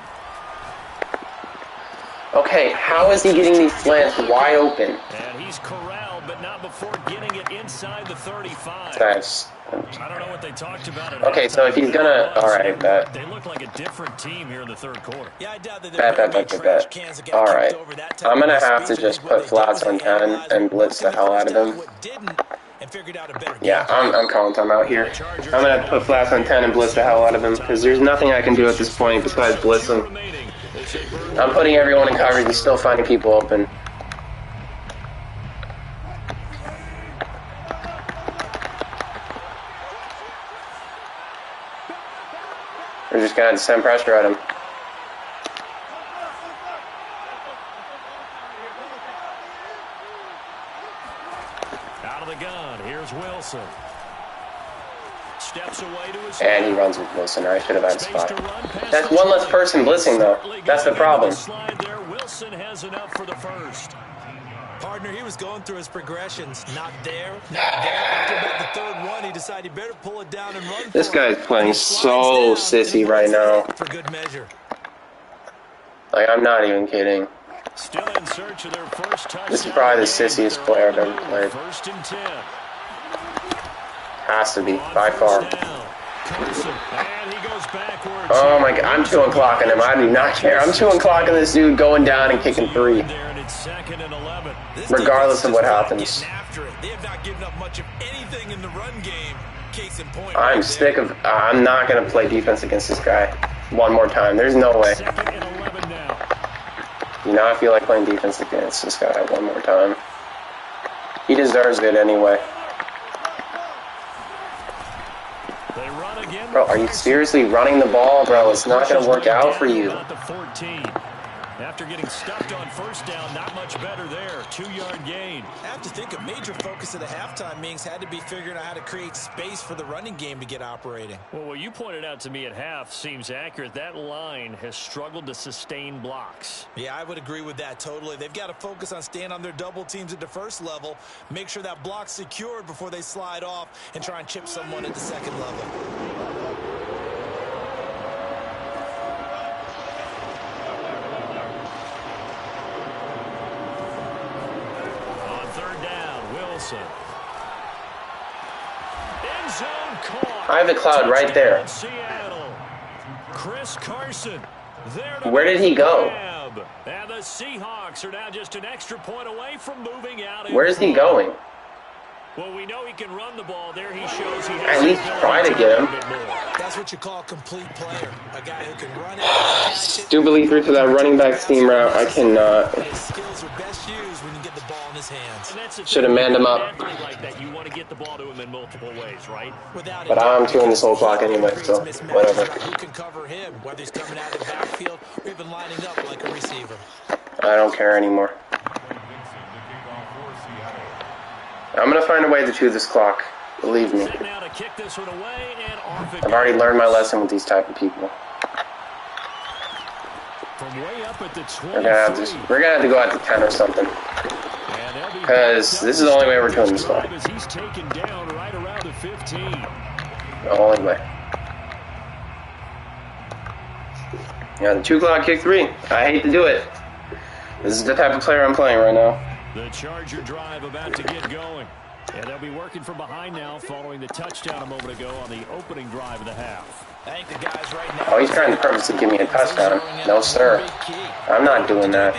Okay, how is he getting these slants wide open? And he's corralled, but not before getting it inside the 35. That's... I don't know what they talked about. Okay, so if he's gonna... Alright, bet. They look like a different team here in the third quarter. Yeah, I doubt that Bet. Alright. I'm gonna have to just put flats on 10 and blitz the hell out of him. Yeah, I'm calling time out here. I'm gonna have to put flats on 10 and blitz the hell out of him, because there's nothing I can do at this point besides blitz him. I'm putting everyone in coverage and still finding people open. We're just gonna have to send pressure at him. Out of the gun, here's Wilson. Steps away to his And he runs with Wilson, or I should have had a spot. That's one less person blitzing, though. That's the problem. Wilson has enough for the first. Partner, he was going through his progressions. Not there, not there. After about the third one, he decided he better pull it down and run. This guy's playing so sissy right now. For good measure. Like, I'm not even kidding. Still in search of their first touchdown. This is probably the sissiest player I've ever played. First and 10. Has to be, by far. And he goes backwards. Oh my god, I'm 2-clocking him. I do not care. I'm 2-clocking this dude going down and kicking 3. Second and 11. Regardless of what happens. They have not given up much of anything in the run game. Case in point. I'm sick of... I'm not going to play defense against this guy one more time. There's no way. Second and 11 now. You know, I feel like playing defense against this guy one more time. He deserves it anyway. They run again. Bro, are you seriously running the ball, bro? It's not going to work out for you. The 14. After getting stuffed on first down, not much better there. 2-yard gain. I have to think a major focus of the halftime meetings had to be figuring out how to create space for the running game to get operating. Well, what you pointed out to me at half seems accurate. That line has struggled to sustain blocks. Yeah, I would agree with that totally. They've got to focus on staying on their double teams at the first level, make sure that block's secured before they slide off and try and chip someone at the second level. End zone caught. I have the cloud right there. Seattle. Chris Carson. Where did he go? And the Seahawks are now just an extra point away from moving out. Where is he going? Well, we know he can run the ball. There he shows he has at least try to get him. That's what you call a complete player. A guy who can run it. Stupidly threw to that running back seam route. I cannot. His skills are best used when you get the ball in his hands. Should have manned him up. Like that, you want to get the ball to him in multiple ways, right? But I'm chewing this whole clock anyway, so whatever. Who can cover him, whether he's coming out of the backfield or even lining up like a receiver? I don't care anymore. I'm going to find a way to chew this clock. Believe me. I've already learned my lesson with these type of people. We're gonna have to go out to 10 or something. Because this is the only way we're doing this one. The only way. Yeah, the 2 o'clock kick 3. I hate to do it. This is the type of player I'm playing right now. The Charger drive about to get going. And they'll be working from behind now following the touchdown a moment ago on the opening drive of the half. I think the guys right now. Oh, he's trying to purposely give me a touchdown. No, sir. I'm not doing that.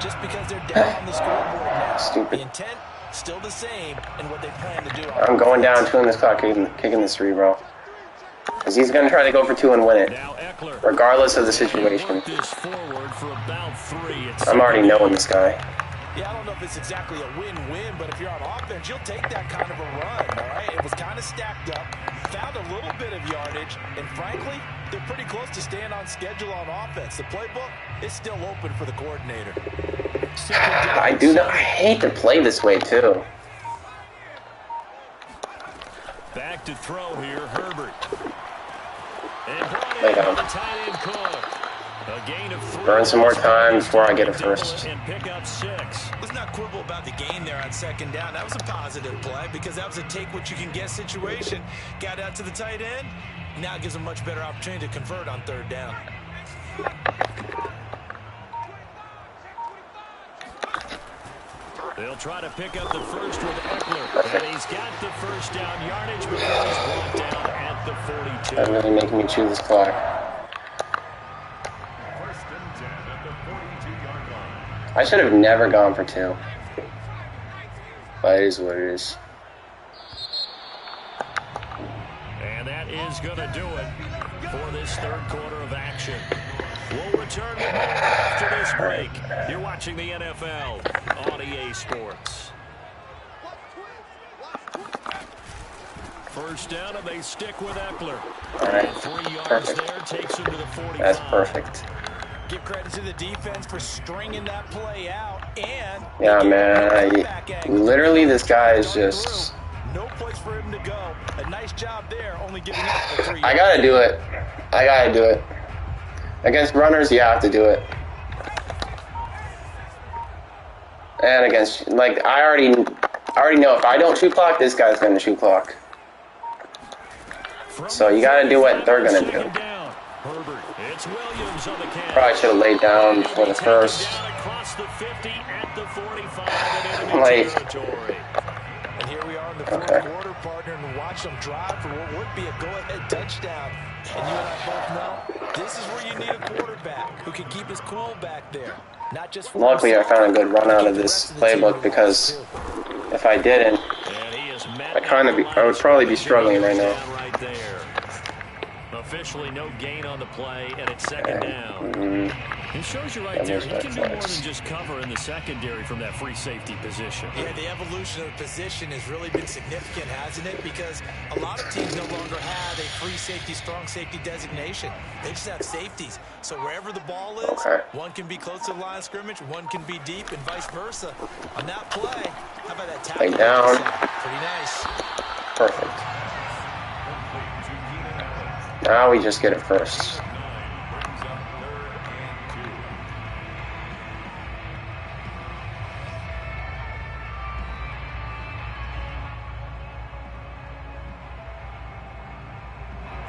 Just because they're down on the scoreboard now. Stupid. The intent still the same in what they plan to do. I'm going down 2 in this clock, kicking this 3, bro. Because he's going to try to go for 2 and win it. Regardless of the situation. I'm already knowing this guy. Yeah, I don't know if it's exactly a win-win, but if you're on offense, you'll take that kind of a run, all right? It was kind of stacked up, found a little bit of yardage, and frankly, they're pretty close to staying on schedule on offense. The playbook is still open for the coordinator. I hate to play this way, too. Back to throw here, Herbert. And lay down. A gain of 3. Burn some more time before I get a first. And pick up 6. Let's not quibble about the gain there on second down. That was a positive play because that was a take-what-you-can-get situation. Got out to the tight end. Now it gives them much better opportunity to convert on third down. They'll try to pick up the first with Eckler. And he's got the first down yardage before he's brought down at the 42. That's really making me chew this clock. I should have never gone for 2. But it is what it is. And that is going to do it for this third quarter of action. We'll return with more after this break. You're watching the NFL on EA Sports. First down, and they stick with Eckler. All right. 3 yards Perfect. there, takes him to the 45. That's perfect. Give credit to the defense for stringing that play out. And yeah, man. Literally, this guy is just... No place for him to go. A nice job there, only giving up the 3 yards. I gotta do it. I gotta do it. Against runners, you have to do it. And against, like, I already know if I don't shoot clock, this guy's gonna shoot clock. So you gotta do what they're gonna do. Probably should have laid down before the first. Like, and here we are in the fourth quarter, partner, and watch them drive for what would be a go-ahead touchdown. And you and I both know this is where you need a quarterback who can keep his cool back there. Not just for luckily, I found a good run out of this playbook because if I didn't, I would probably be struggling right now. Officially no gain on the play, and it's second down. It shows you right there, he can do more than just cover in the secondary from that free safety position. Yeah, the evolution of the position has really been significant, hasn't it? Because a lot of teams no longer have a free safety, strong safety designation. They just have safeties. So wherever the ball is, one can be close to the line of scrimmage, one can be deep, and vice versa. On that play, how about that tackle? Lay down. Pretty nice. Perfect. Now we just get it first.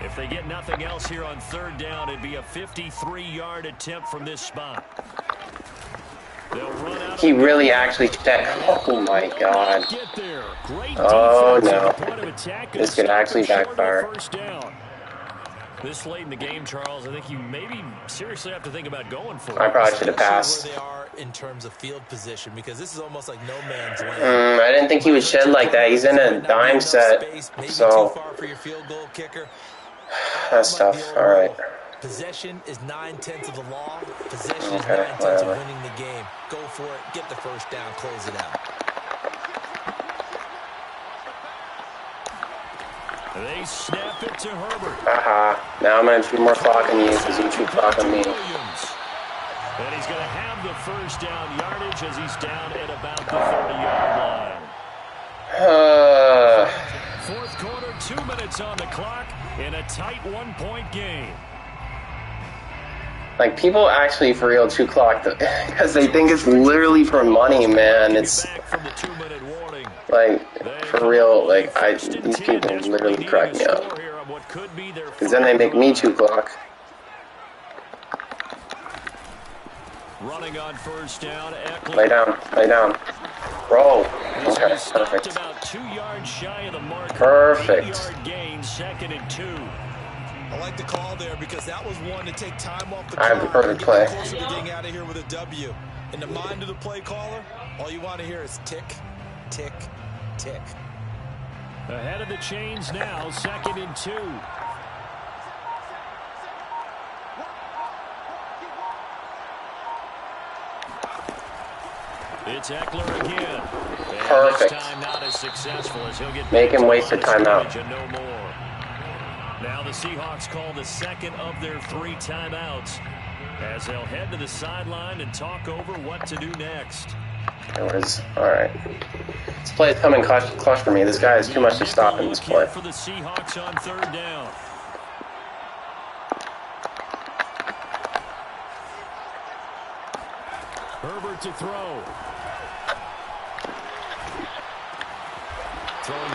If they get nothing else here on third down, it'd be a 53-yard attempt from this spot. They'll run out. He really actually checked. Oh my God. Oh no. This could actually backfire. This late in the game, Charles, I think you maybe seriously have to think about going for it. I probably should have passed. Where they are in terms of field position, because this is almost like no man's land. I didn't think he would shed like that. He's in a dime set, so too far for your field goal kicker. that's tough. All right. Possession is 9/10 of the law. Possession is 9/10 of winning the game. Go for it. Get the first down. Close it out. They snap it to Herbert. Aha. Now I'm going to do more clock on you because you chew clock on me. And he's going to have the first down yardage as he's down at about the 30-yard line. Fourth quarter, 2 minutes on the clock in a tight 1-point game. Like, people actually for real chew clock because they think it's literally for money, man. It's like, for real, like, these people literally crack me up. Because then they make me chew clock. Running on first down, lay down, lay down. Roll. Okay, perfect. About 2 yards shy of the mark. Perfect. 8-yard gain, 2nd and 2. I like the call there because that was one to take time off the clock. I have the perfect play. Closer to getting out of here with a W. In the mind of the play caller, all you want to hear is tick, tick, tick. Ahead of the chains now, 2nd and 2. It's Eckler again. Perfect. This time not as successful as he'll get. Make him waste a timeout. No more. Now the Seahawks call the second of their 3 timeouts as they'll head to the sideline and talk over what to do next. All right. This play is coming clutch for me. This guy has too much to stop in this play. For the Seahawks on third down. Herbert to throw.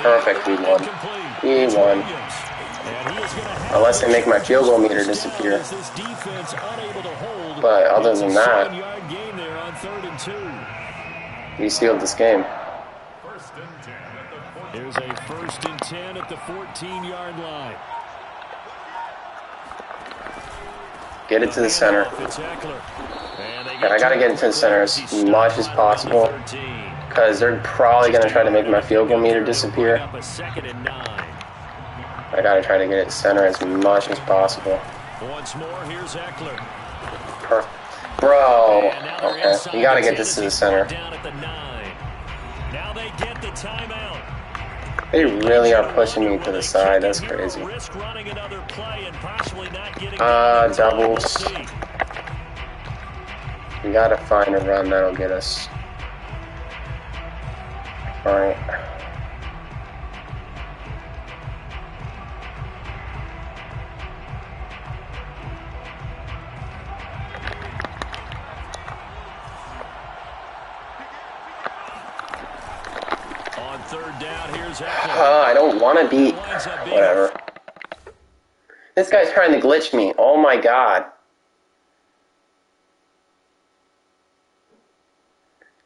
Perfect, we won. We won. Unless they make my field goal meter disappear. But other than that, we sealed this game. Here's a 1st and 10 at the 14-yard line. Get it to the center. And I got to get it to the center as much as possible because they're probably going to try to make my field goal meter disappear. I got to try to get it to center as much as possible. Once more, here's Eckler. Perfect. Bro. Okay, you got to get this to the center. Now they get the timeout. They really are pushing me to the side. That's crazy. Doubles. We gotta find a run that'll get us. Alright. On third down, here's I don't want to be. Whatever. This guy's trying to glitch me. Oh my god.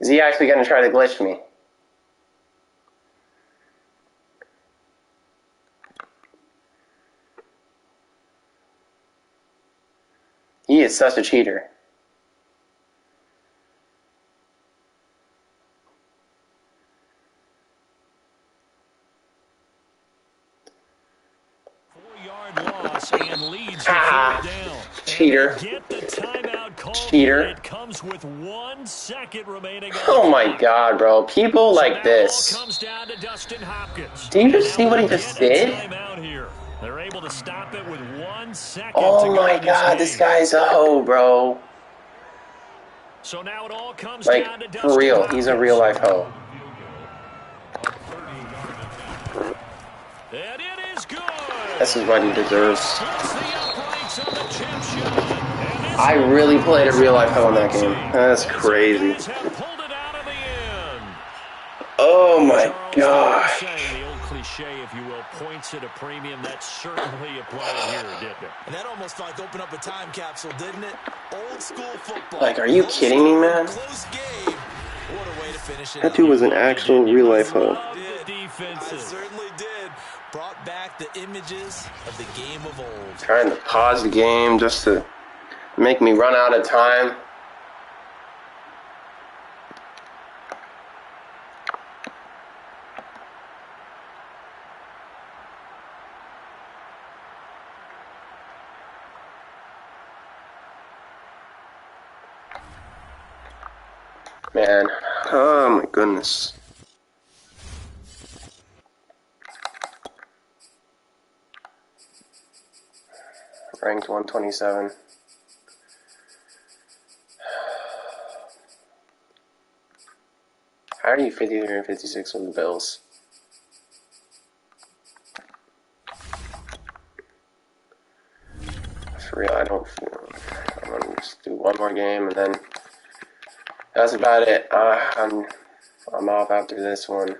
Is he actually going to try to glitch me? He is such a cheater. And leads the down. Cheater. Get the timeout called Cheater. It comes with 1 second remaining. Oh my God, bro. People like this. Comes down to Dustin Hopkins. Do you just see what he just did? Here. They're able to stop it with 1 second. Oh my God, this guy's a hoe, bro. So now it all comes like, down to Dustin for real, Hopkins. he's a real life hoe. And it is good. This is what he deserves. I really played a real life hoe in that game. That's crazy. Oh my gosh. The old cliche, if you will, points at a premium. That's certainly applied here, didn't it? And that almost felt like open up a time capsule, didn't it? Old school football. Like, are you kidding me, man? Close game. What a way to finish it. That dude was an actual real life hoe. I certainly did. Brought back the images of the game of old. Trying to pause the game just to make me run out of time. Man, oh my goodness. Ranked 127. How are you 53 and 56 with the Bills? For real, I'm gonna just do one more game and then that's about it. I'm off after this one.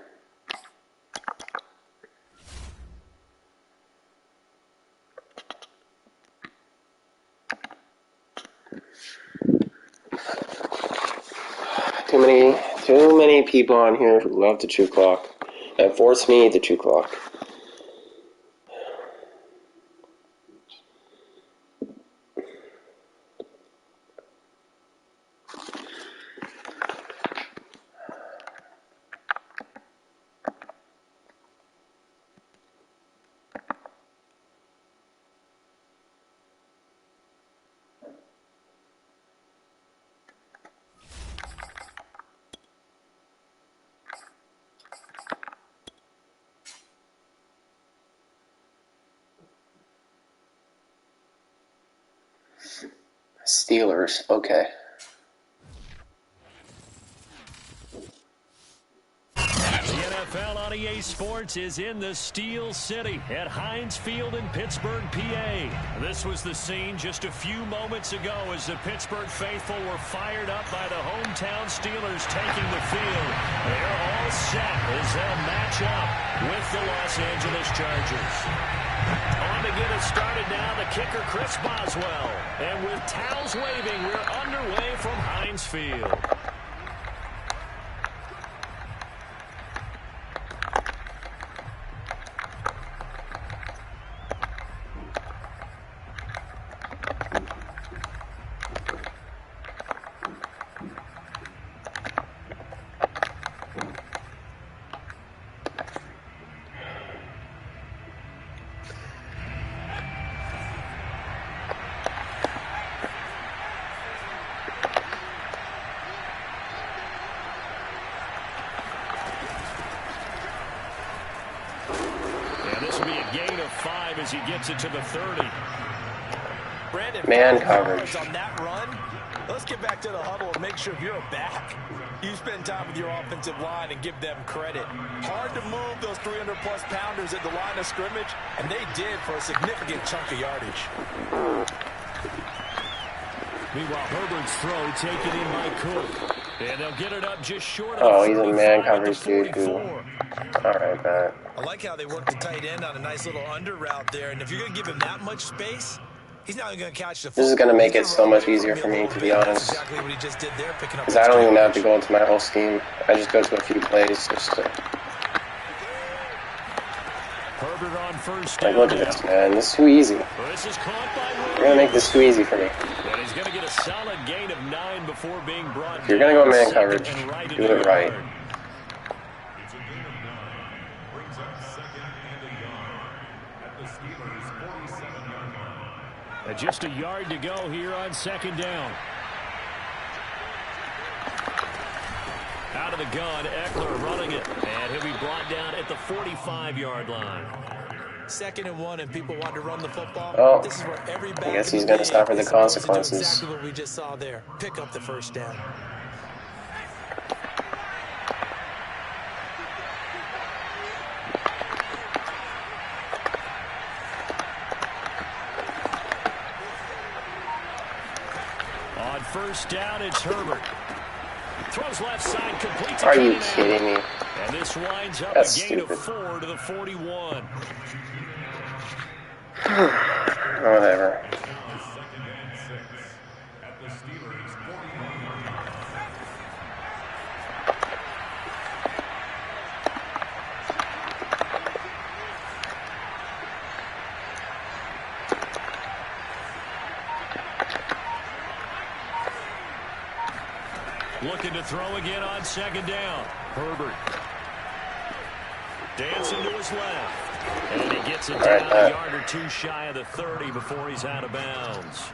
Too many people on here who love to chew clock and force me to chew clock. Steelers, okay. NFL on EA Sports is in the Steel City at Heinz Field in Pittsburgh, PA. This was the scene just a few moments ago as the Pittsburgh faithful were fired up by the hometown Steelers taking the field. They're all set as they'll match up with the Los Angeles Chargers. On to get us started now, the kicker Chris Boswell. And with towels waving, we're underway from Heinz Field. As he gets it to the 30. Brandon, man coverage on that run. Let's get back to the huddle and make sure if you're a back, you spend time with your offensive line and give them credit. Hard to move those 300-plus pounders at the line of scrimmage, and they did for a significant chunk of yardage. Meanwhile, Herbert's throw taken in by Cook. And they'll get it up just short of Oh, he's a man coverage dude who... Alright, Matt. I like how they work the tight end on a nice little under route there. And if you're going to give him that much space, he's not going to catch the football. This is going to make it so much easier for me, to be honest. Exactly what he just did there, picking up. Because I don't even have to go into my whole scheme. I just go to a few plays just to... Herbert on first like, down. look at this, man. This is too easy. This is caught by You're going to make this too easy for me. And he's going to get a solid gain of 9 before being brought If you're going to go man coverage, do it right. It's a gain of 9. Brings up second and a yard at the Steelers' 47-yard line. Just a yard to go here on second down. Out of the gun, Eckler running it. And he'll be brought down at the 45-yard line. 2nd and 1, and people want to run the football. Oh, This is where every I guess he's going to suffer the consequences. Exactly what we just saw there. Pick up the first down. On first down, it's Herbert. Throws left side, complete to Are you Keenan kidding Allen. me? And this winds up That's a gain stupid. of 4 to the 41. Whatever. At the Steelers' 41-yard line. Looking to throw again on 2nd down. Herbert. Dancing to his left. And he gets it down a yard or 2 shy of the 30 before he's out of bounds.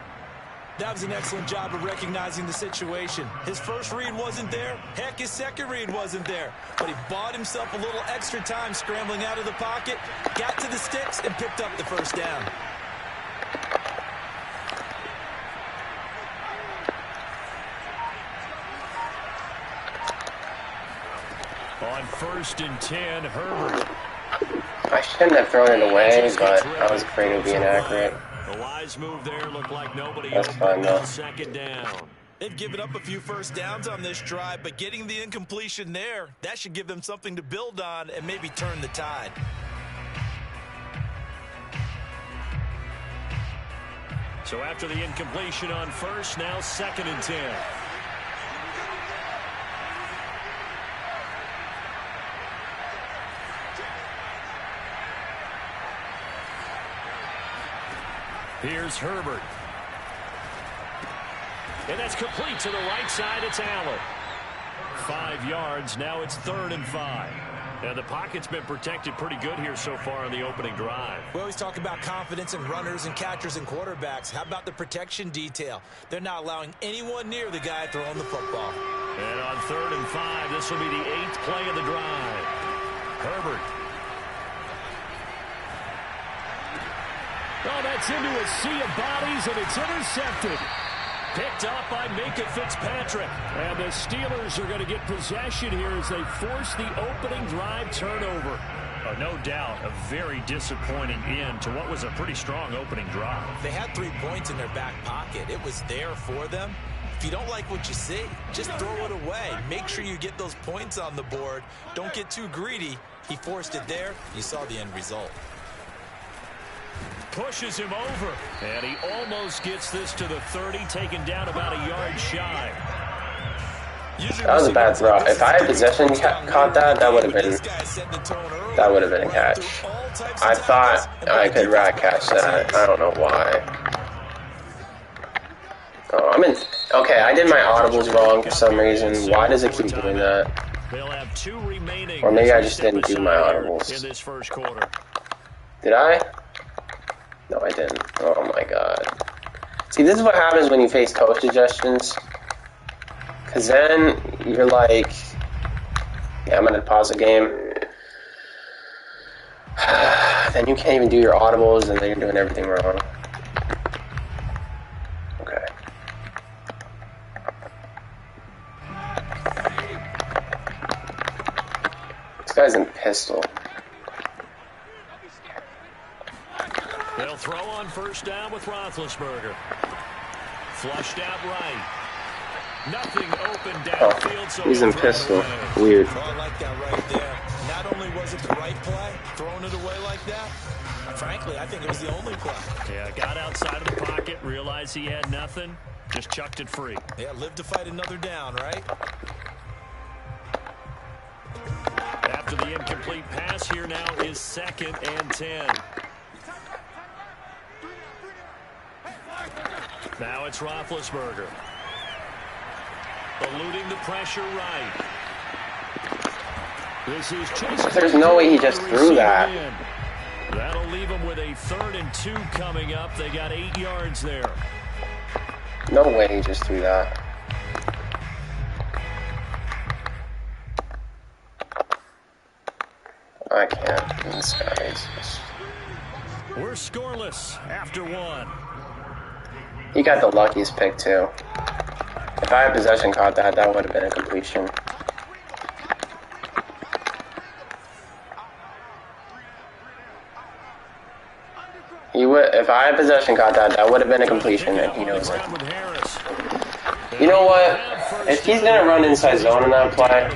That was an excellent job of recognizing the situation. His first read wasn't there. Heck, his second read wasn't there. But he bought himself a little extra time scrambling out of the pocket, got to the sticks, and picked up the first down. On 1st and 10, Herbert. I shouldn't have thrown it away, but I was afraid of being inaccurate. A wise move there. Looked like nobody That's opened fine, though. on 2nd down. They've given up a few first downs on this drive, but getting the incompletion there, that should give them something to build on and maybe turn the tide. So after the incompletion on 1st, now 2nd and 10. Here's Herbert. And that's complete to the right side. It's Allen. 5 yards. Now it's 3rd and 5. Now the pocket's been protected pretty good here so far on the opening drive. We always talk about confidence in runners and catchers and quarterbacks. How about the protection detail? They're not allowing anyone near the guy throwing the football. And on 3rd and 5, this will be the 8th play of the drive. Herbert. Oh, that's into a sea of bodies, and it's intercepted. Picked up by Minka Fitzpatrick. And the Steelers are going to get possession here as they force the opening drive turnover. Oh, no doubt, a very disappointing end to what was a pretty strong opening drive. They had 3 points in their back pocket. It was there for them. If you don't like what you see, just throw it away. Make sure you get those points on the board. Don't get too greedy. He forced it there. You saw the end result. Pushes him over, and he almost gets this to the 30, taken down about a yard shy. That was a bad throw. If I had possession caught that, that would have been a catch. I thought I could rat catch that. I don't know why. Oh, I'm in. Okay, I did my audibles wrong for some reason. Why does it keep doing that? They'll have 2 remaining. Or maybe I just didn't do my audibles. In this first quarter. Did I? No, I didn't. Oh my god. See, this is what happens when you face coach suggestions. Because then you're like, yeah, I'm going to pause the game. Then you can't even do your audibles, and then you're doing everything wrong. Okay. This guy's in pistol. They'll throw on first down with Roethlisberger. Flushed out right. Nothing open downfield. So he's in pistol. Weird. Oh, I like that right there. Not only was it the right play, throwing it away like that, frankly, I think it was the only play. Yeah, got outside of the pocket, realized he had nothing, just chucked it free. Yeah, live to fight another down, right? After the incomplete pass, here now is 2nd and 10. Now it's Roethlisberger. Eluding the pressure right. This is Chase. There's no way he just threw that. That'll leave him with a 3rd and 2 coming up. They got 8 yards there. No way he just threw that. I can't. This guy is just... We're scoreless after one. He got the luckiest pick, too. If I had possession caught that, that would have been a completion. He would, if I had possession caught that, that would have been a completion, and he knows it. You know what? If he's gonna run inside zone in that play,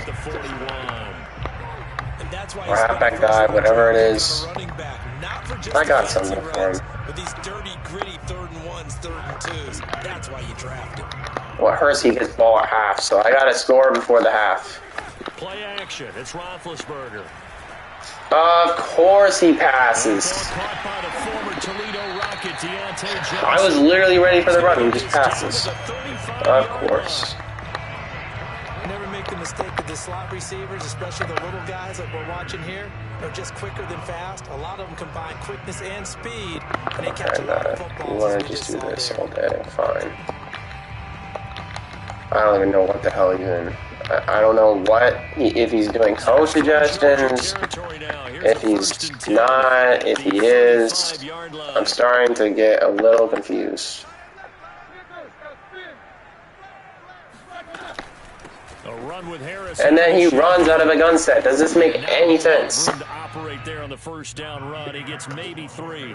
or halfback dive, whatever it is, I got something for him. With these dirty, gritty 3rd and 1s, 3rd and 2s, that's why you draft him. What hurts, he gets ball at half, so I gotta score before the half. Play action. It's Roethlisberger. Of course he passes. Caught by the former Toledo Rocket, Deontay Johnson. I was literally ready for the run, he just passes. Of course. Never make the mistake of the slot receivers, especially the little guys that we're watching here. They're just quicker than fast. A lot of them combine quickness and speed, and they catch a lot of footballs. You want to just do this all day, fine. I don't even know what the hell even... I don't know if he's doing code suggestions, if he's not, if he is. I'm starting to get a little confused. And then he runs out of a gun set. Does this make any sense? Operate there on the first down run. He gets maybe 3.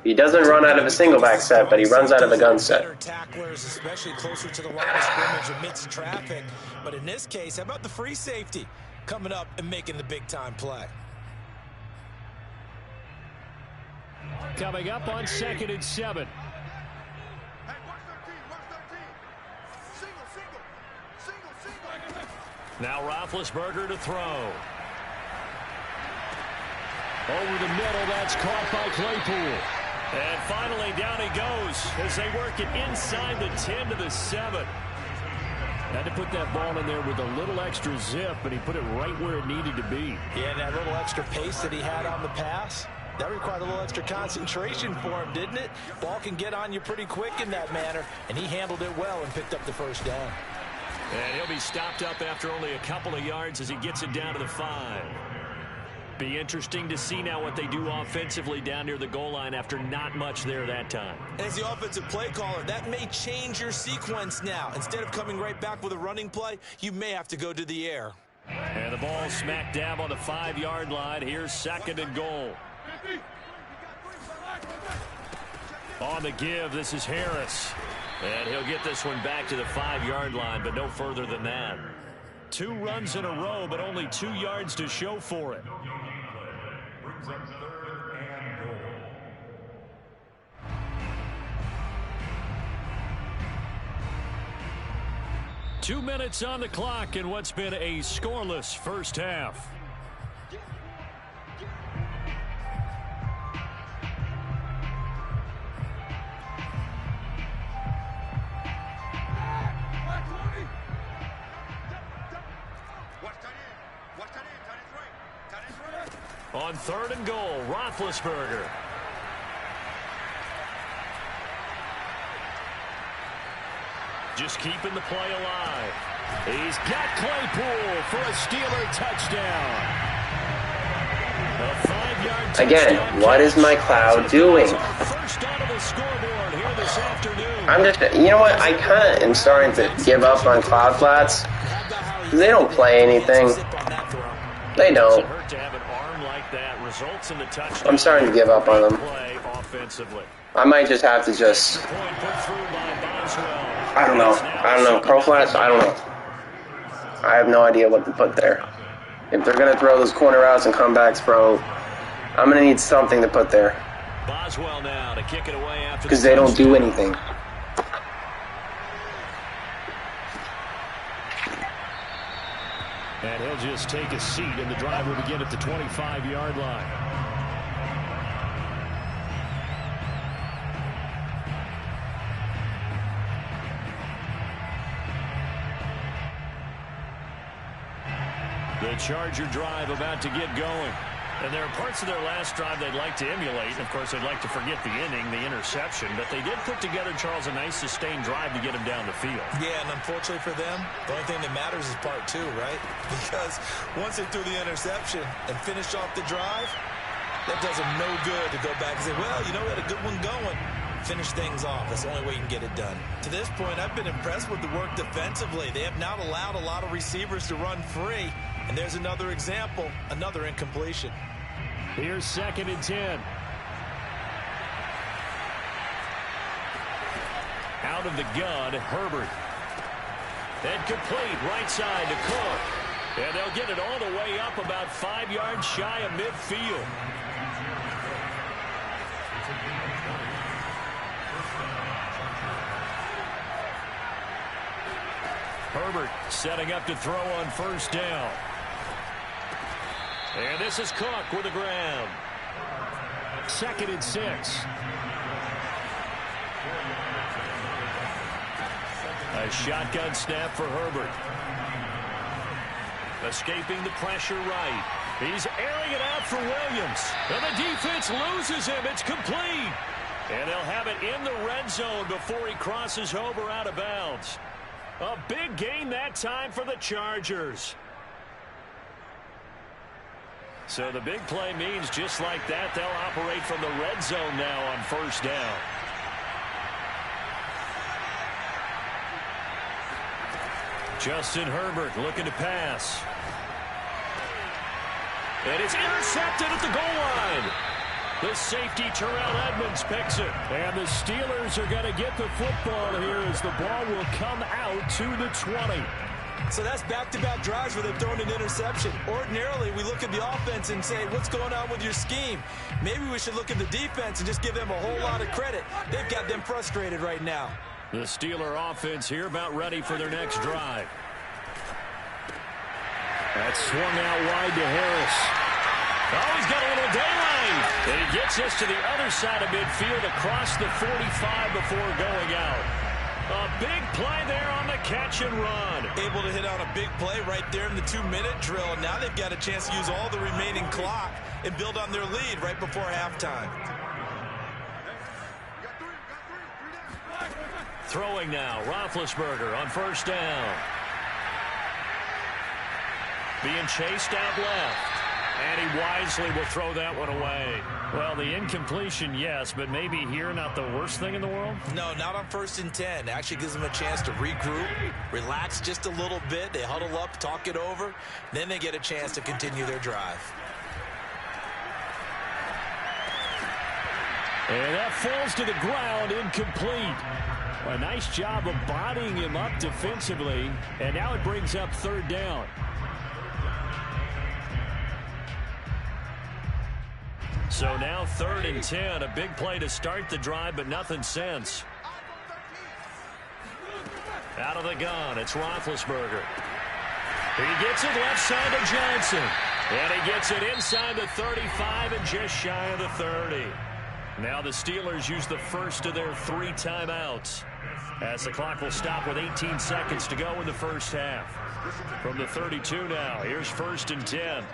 He doesn't run out of a single back set, but he runs out of a gun set. Tacklers, especially closer to the line of scrimmage amidst traffic. But in this case, how about the free safety coming up and making the big time play? Coming up on 2nd and 7. Now Roethlisberger to throw. Over the middle, that's caught by Claypool. And finally, down he goes as they work it inside the 10 to the 7. Had to put that ball in there with a little extra zip, but he put it right where it needed to be. Yeah, and that little extra pace that he had on the pass, that required a little extra concentration for him, didn't it? Ball can get on you pretty quick in that manner, and he handled it well and picked up the first down. And he'll be stopped up after only a couple of yards as he gets it down to the 5. Be interesting to see now what they do offensively down near the goal line after not much there that time. As the offensive play caller, that may change your sequence now. Instead of coming right back with a running play, you may have to go to the air. And the ball smack dab on the 5-yard line. Here's 2nd and goal. On the give, this is Harris. And he'll get this one back to the 5-yard line, but no further than that. 2 runs in a row, but only 2 yards to show for it. Brings up 3rd and goal. Two minutes on the clock in what's been a scoreless first half. On 3rd and goal, Roethlisberger. Just keeping the play alive. He's got Claypool for a Steeler touchdown. A 5-yard touchdown. Again, what is my cloud doing? First out of the scoreboard here this afternoon. I'm just, you know what? I kind of am starting to give up on cloud flats. They don't play anything. They don't. I'm starting to give up on them. I might just have to just... I don't know. Pro flats? I don't know. I have no idea what to put there. If they're going to throw those corner routes and comebacks, bro, I'm going to need something to put there. Because they don't do anything. And he'll just take a seat, and the drive will begin at the 25-yard line. The Charger drive about to get going. And there are parts of their last drive they'd like to emulate. And, of course, they'd like to forget the inning, the interception. But they did put together, Charles, a nice sustained drive to get him down the field. Yeah, and unfortunately for them, the only thing that matters is part two, right? Because once they threw the interception and finished off the drive, that does them no good to go back and say, well, you know, we had a good one going. Finish things off. That's the only way you can get it done. To this point, I've been impressed with the work defensively. They have not allowed a lot of receivers to run free. And there's another example, another incompletion. Here's 2nd and 10. Out of the gun, Herbert. And complete, right side to Cook. And they'll get it all the way up about 5 yards shy of midfield. Herbert setting up to throw on 1st down. And this is Cook with the ground. 2nd and 6. A shotgun snap for Herbert. Escaping the pressure right. He's airing it out for Williams. And the defense loses him. It's complete. And they'll have it in the red zone before he crosses over out of bounds. A big gain that time for the Chargers. So the big play means just like that, they'll operate from the red zone now on 1st down. Justin Herbert looking to pass. And it's intercepted at the goal line. The safety, Terrell Edmonds, picks it. And the Steelers are going to get the football here as the ball will come out to the 20. So that's back-to-back drives where they've thrown an interception. Ordinarily, we look at the offense and say, what's going on with your scheme? Maybe we should look at the defense and just give them a whole lot of credit. They've got them frustrated right now. The Steeler offense here about ready for their next drive. That's swung out wide to Harris. Oh, he's got a little daylight. And he gets us to the other side of midfield across the 45 before going out. A big play there on the catch and run. Able to hit on a big play right there in the 2-minute drill. Now they've got a chance to use all the remaining clock and build on their lead right before halftime. Throwing now, Roethlisberger on 1st down. Being chased out left. And he wisely will throw that one away. Well, the incompletion, yes, but maybe here not the worst thing in the world? No, not on 1st and 10. Actually gives them a chance to regroup, relax just a little bit. They huddle up, talk it over. Then they get a chance to continue their drive. And that falls to the ground, incomplete. A nice job of bodying him up defensively. And now it brings up 3rd down. So now 3rd and 10, a big play to start the drive, but nothing since. Out of the gun, it's Roethlisberger. He gets it left side to Johnson. And he gets it inside the 35 and just shy of the 30. Now the Steelers use the first of their 3 timeouts, as the clock will stop with 18 seconds to go in the first half. From the 32 now, here's 1st and 10.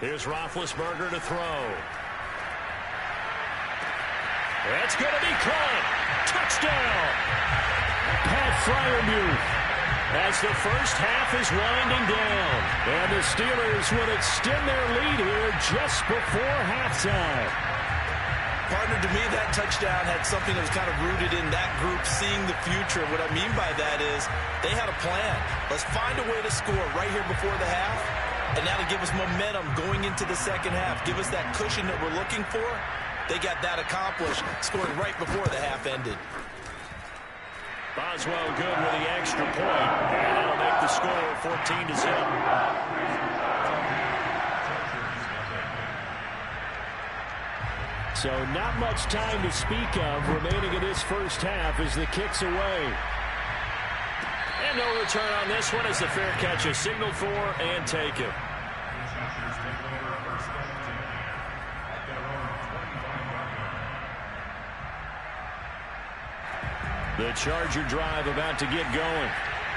Here's Roethlisberger to throw. That's going to be caught. Touchdown. Pat Freiermuth. As the first half is winding down. And the Steelers would extend their lead here just before halftime. Partner, to me, that touchdown had something that was kind of rooted in that group seeing the future. What I mean by that is they had a plan. Let's find a way to score right here before the half. And that'll give us momentum going into the second half. Give us that cushion that we're looking for. They got that accomplished, scoring right before the half ended. Boswell good with the extra point. And that'll make the score 14-0. So not much time to speak of remaining in this first half as the kick's away. And no return on this one as the fair catch is signaled for and taken. The Charger drive about to get going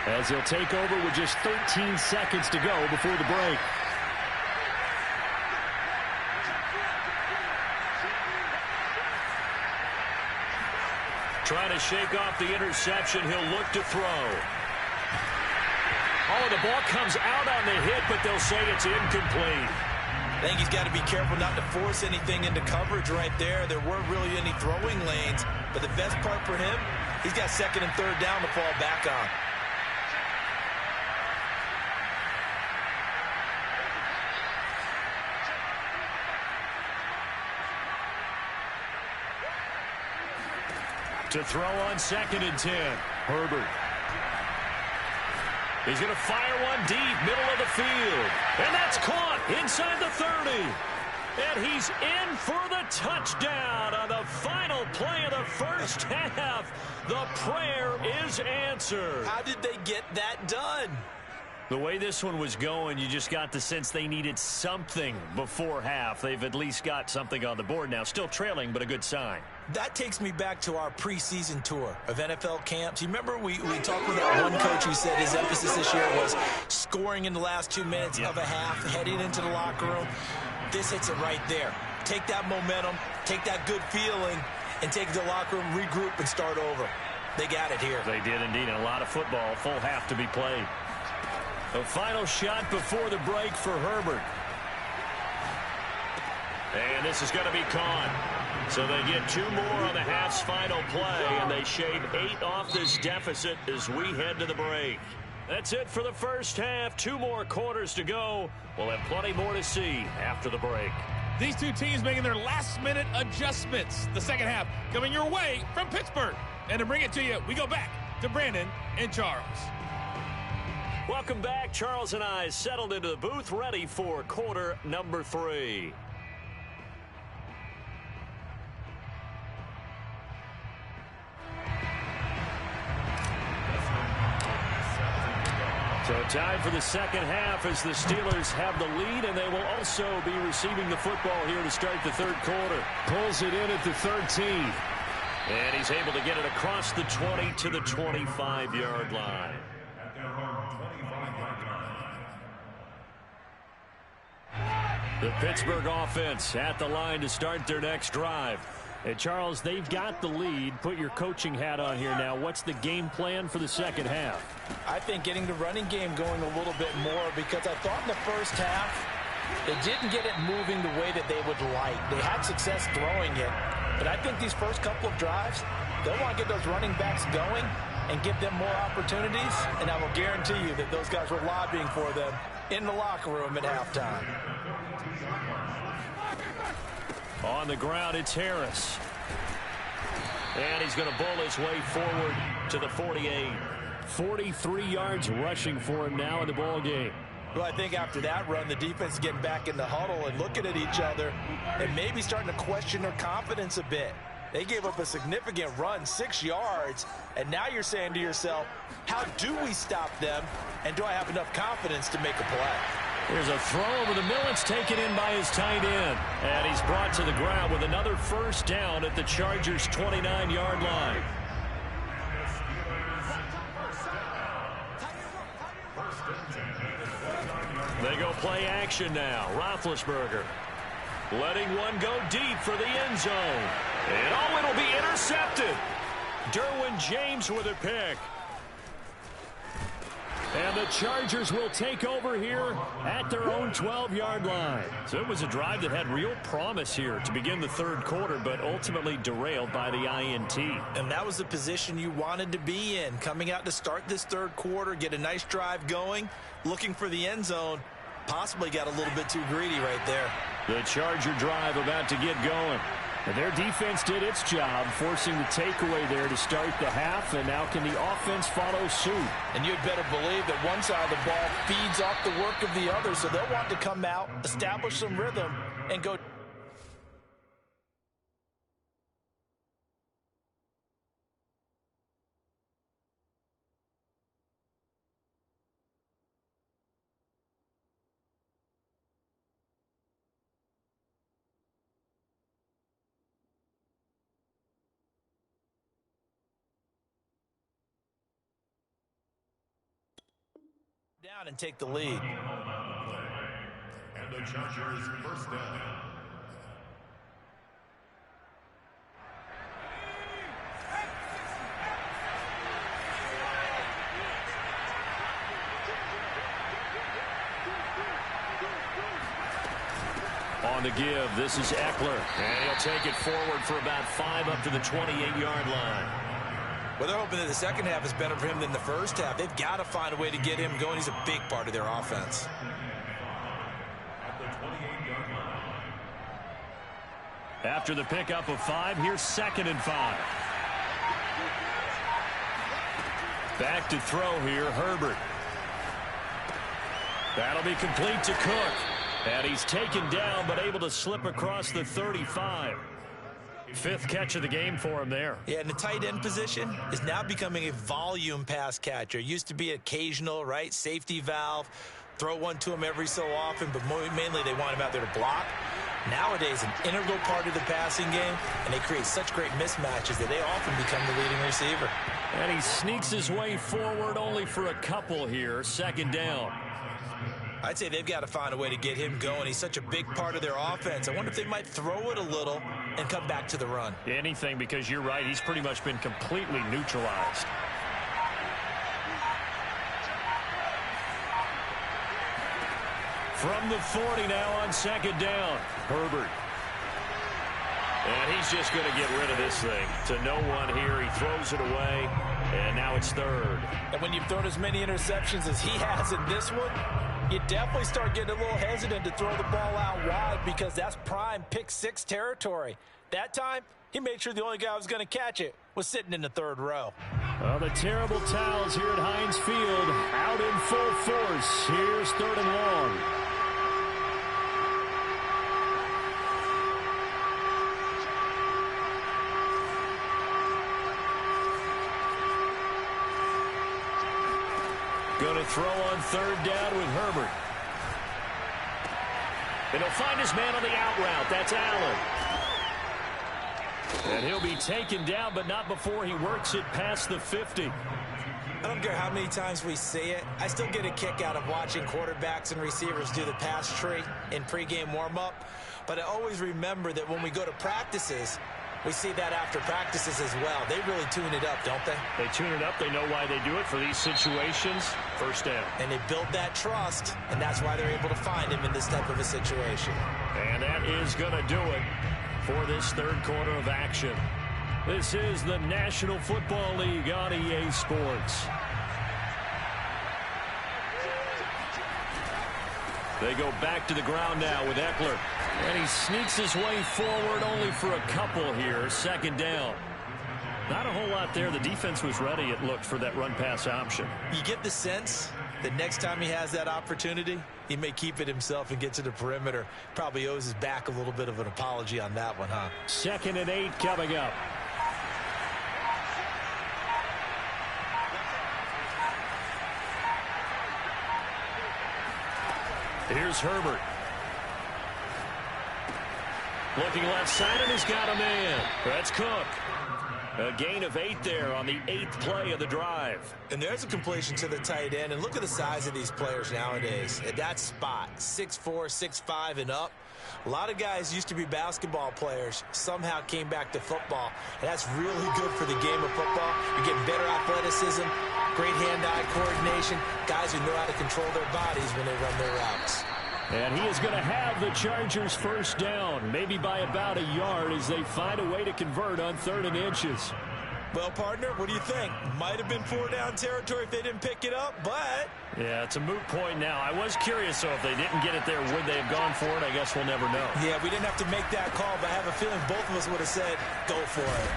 as they'll take over with just 13 seconds to go before the break. Trying to shake off the interception. He'll look to throw. Oh, the ball comes out on the hit, but they'll say it's incomplete. I think he's got to be careful not to force anything into coverage right there. There weren't really any throwing lanes, but the best part for him, he's got second and third down to fall back on. To throw on 2nd and 10, Herbert. He's going to fire one deep, middle of the field. And that's caught inside the 30. And he's in for the touchdown on the final play of the first half. The prayer is answered. How did they get that done? The way this one was going, you just got the sense they needed something before half. They've at least got something on the board now. Still trailing, but a good sign. That takes me back to our preseason tour of NFL camps. You remember we talked with that one coach who said his emphasis this year was scoring in the last 2 minutes of a half, heading into the locker room. This hits it right there. Take that momentum, take that good feeling, and take it to the locker room, regroup, and start over. They got it here. They did indeed, and a lot of football, full half to be played. The final shot before the break for Herbert. And this is going to be caught. So they get 2 more on the half's final play, and they shave 8 off this deficit as we head to the break. That's it for the first half. 2 more quarters to go. We'll have plenty more to see after the break. These two teams making their last-minute adjustments. The second half coming your way from Pittsburgh. And to bring it to you, we go back to Brandon and Charles. Welcome back. Charles and I settled into the booth, ready for quarter number 3. So time for the second half as the Steelers have the lead, and they will also be receiving the football here to start the third quarter. Pulls it in at the 13. And he's able to get it across the 20 to the 25-yard line. The Pittsburgh offense at the line to start their next drive. Hey, Charles, they've got the lead. Put your coaching hat on here now. What's the game plan for the second half? I think getting the running game going a little bit more, because I thought in the first half they didn't get it moving the way that they would like. They had success throwing it, but I think these first couple of drives, they'll want to get those running backs going and give them more opportunities, and I will guarantee you that those guys were lobbying for them in the locker room at halftime. On the ground, it's Harris. And he's going to bull his way forward to the 48. 43 yards rushing for him now in the ball game. Well, I think after that run, the defense is getting back in the huddle and looking at each other and maybe starting to question their confidence a bit. They gave up a significant run, 6 yards, and now you're saying to yourself, how do we stop them, and do I have enough confidence to make a play? Here's a throw over the middle. It's taken in by his tight end. And he's brought to the ground with another first down at the Chargers' 29-yard line. They go play action now. Roethlisberger letting one go deep for the end zone. And oh, it'll be intercepted. Derwin James with a pick. And the Chargers will take over here at their own 12-yard line. So it was a drive that had real promise here to begin the third quarter, but ultimately derailed by the INT. And that was the position you wanted to be in, coming out to start this third quarter, get a nice drive going, looking for the end zone. Possibly got a little bit too greedy right there. The Charger drive about to get going. And their defense did its job, forcing the takeaway there to start the half, and now can the offense follow suit? And you'd better believe that one side of the ball feeds off the work of the other, so they'll want to come out, establish some rhythm, and go Down and take the lead. And the Chargers first down. On the give, this is Eckler. And he'll take it forward for about 5 up to the 28-yard line. Well, they're hoping that the second half is better for him than the first half. They've got to find a way to get him going. He's a big part of their offense. At the 28-yard line. After the pickup of 5, here's 2nd and 5. Back to throw here, Herbert. That'll be complete to Cook. And he's taken down, but able to slip across the 35. 5th catch of the game for him there. Yeah, and the tight end position is now becoming a volume pass catcher. Used to be occasional, right? Safety valve. Throw one to him every so often, but mainly they want him out there to block. Nowadays, an integral part of the passing game, and they create such great mismatches that they often become the leading receiver. And he sneaks his way forward only for a couple here. 2nd down. I'd say they've got to find a way to get him going. He's such a big part of their offense. I wonder if they might throw it a little and come back to the run. Anything, because you're right. He's pretty much been completely neutralized. From the 40 now on 2nd down. Herbert. And he's just going to get rid of this thing. To no one here. He throws it away. And now it's 3rd. And when you've thrown as many interceptions as he has in this one, you definitely start getting a little hesitant to throw the ball out wide because that's prime pick 6 territory. That time, he made sure the only guy who was going to catch it was sitting in the 3rd row. Well, the terrible towels here at Heinz Field out in full force. Here's 3rd and long. Going to throw on 3rd down with Herbert. And he'll find his man on the out route. That's Allen. And he'll be taken down, but not before he works it past the 50. I don't care how many times we say it. I still get a kick out of watching quarterbacks and receivers do the pass tree in pregame warm-up. But I always remember that when we go to practices, we see that after practices as well. They really tune it up, don't they? They tune it up. They know why they do it for these situations. 1st down. And they build that trust, and that's why they're able to find him in this type of a situation. And that is going to do it for this 3rd quarter of action. This is the National Football League on EA Sports. They go back to the ground now with Eckler. And he sneaks his way forward only for a couple here. 2nd down. Not a whole lot there. The defense was ready, it looked, for that run-pass option. You get the sense that next time he has that opportunity, he may keep it himself and get to the perimeter. Probably owes his back a little bit of an apology on that one, huh? 2nd and 8 coming up. Here's Herbert. Looking left side, and he's got a man. That's Cook. A gain of 8 there on the 8th play of the drive. And there's a completion to the tight end. And look at the size of these players nowadays. At that spot, 6'4", 6'5", and up. A lot of guys used to be basketball players, somehow came back to football. And that's really good for the game of football. You're getting better athleticism, great hand-eye coordination, guys who know how to control their bodies when they run their routes. And he is going to have the Chargers 1st down, maybe by about a yard as they find a way to convert on 3rd and inches. Well, partner, what do you think? Might have been 4-down territory if they didn't pick it up, but... Yeah, it's a moot point now. I was curious, though, if they didn't get it there, would they have gone for it? I guess we'll never know. Yeah, we didn't have to make that call, but I have a feeling both of us would have said, go for it.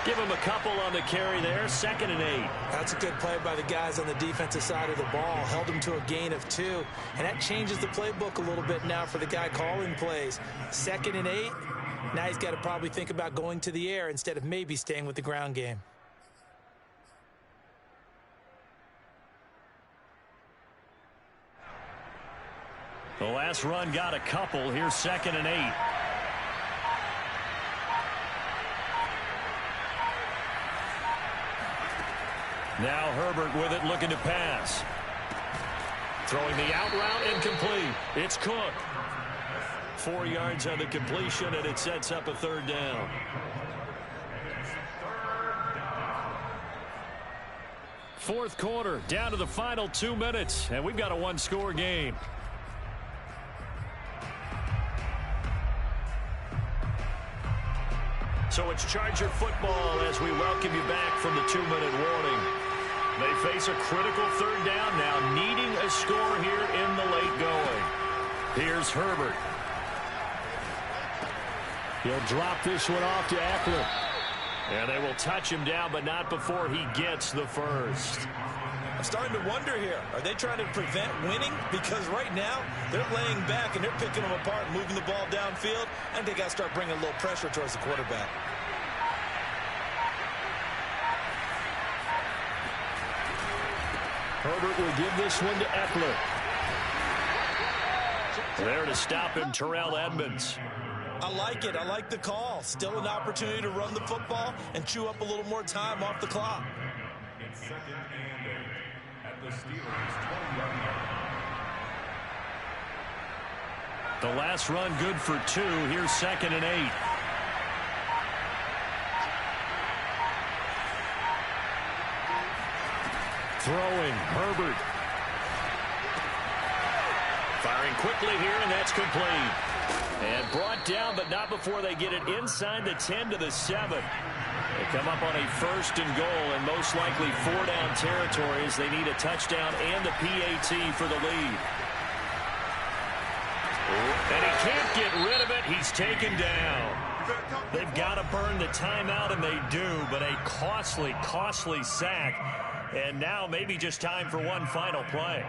Give him a couple on the carry there. 2nd and 8. That's a good play by the guys on the defensive side of the ball. Held him to a gain of 2. And that changes the playbook a little bit now for the guy calling plays. 2nd and 8. Now he's got to probably think about going to the air instead of maybe staying with the ground game. The last run got a couple. Here's 2nd and 8. Now Herbert with it, looking to pass. Throwing the out route, incomplete. It's Cook. 4 yards on the completion, and it sets up a third down. Fourth quarter, down to the final 2 minutes, and we've got a one-score game. So it's Charger football as we welcome you back from the 2-minute warning. They face a critical third down now, needing a score here in the late going. Here's Herbert. He'll drop this one off to Eckler. And they will touch him down, but not before he gets the first. I'm starting to wonder here. Are they trying to prevent winning? Because right now, they're laying back and they're picking them apart, moving the ball downfield. And they got to start bringing a little pressure towards the quarterback. Herbert will give this one to Eckler. There to stop him, Terrell Edmonds. I like it. I like the call. Still an opportunity to run the football and chew up a little more time off the clock. It's 2nd and 8 at the Steelers' 20-yard line. The last run good for 2. Here's 2nd and 8. Throwing, Herbert. Firing quickly here, and that's complete. And brought down, but not before they get it inside the 10 to the 7. They come up on a 1st and goal, and most likely 4-down territory as they need a touchdown and the PAT for the lead. And he can't get rid of it. He's taken down. They've got to burn the timeout, and they do, but a costly, costly sack. And now maybe just time for one final play.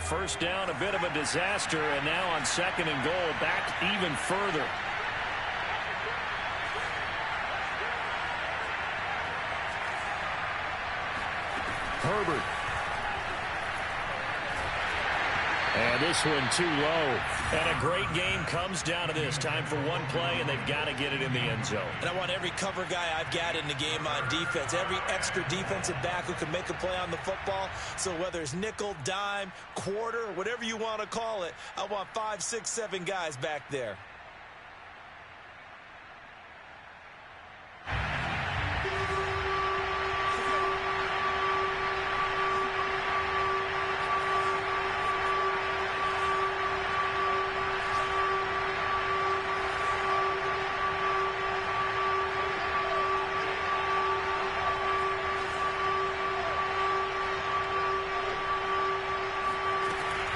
First down, a bit of a disaster, and now on 2nd and goal, back even further. Herbert. And this one too low. And a great game comes down to this. Time for one play, and they've got to get it in the end zone. And I want every cover guy I've got in the game on defense, every extra defensive back who can make a play on the football. So whether it's nickel, dime, quarter, whatever you want to call it, I want 5, 6, 7 guys back there.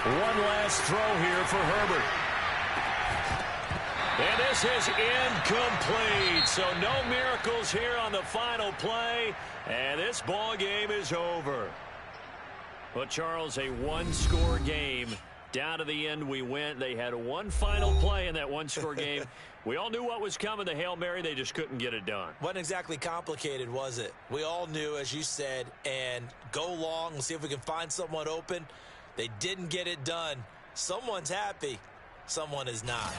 One last throw here for Herbert. And this is incomplete. So no miracles here on the final play. And this ball game is over. But, Charles, a one-score game. Down to the end we went. They had one final play in that one-score game. We all knew what was coming, the Hail Mary. They just couldn't get it done. Wasn't exactly complicated, was it? We all knew, as you said, and go long. We'll see if we can find someone open. They didn't get it done. Someone's happy. Someone is not.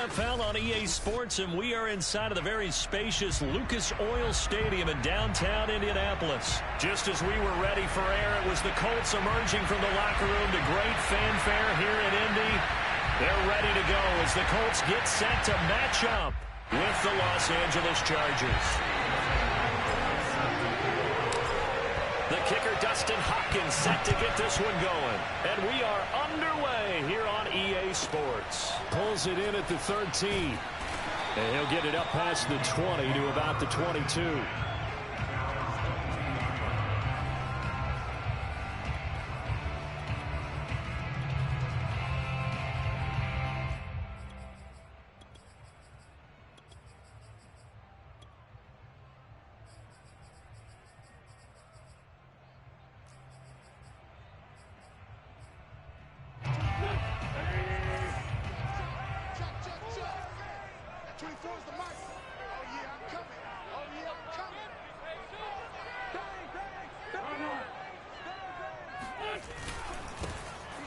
NFL on EA Sports, and we are inside of the very spacious Lucas Oil Stadium in downtown Indianapolis. Just as we were ready for air, it was the Colts emerging from the locker room to great fanfare here in Indy. They're ready to go as the Colts get set to match up with the Los Angeles Chargers. The kicker, Dustin Hopkins, set to get this one going. And we are underway here on EA Sports. Pulls it in at the 13. And he'll get it up past the 20 to about the 22.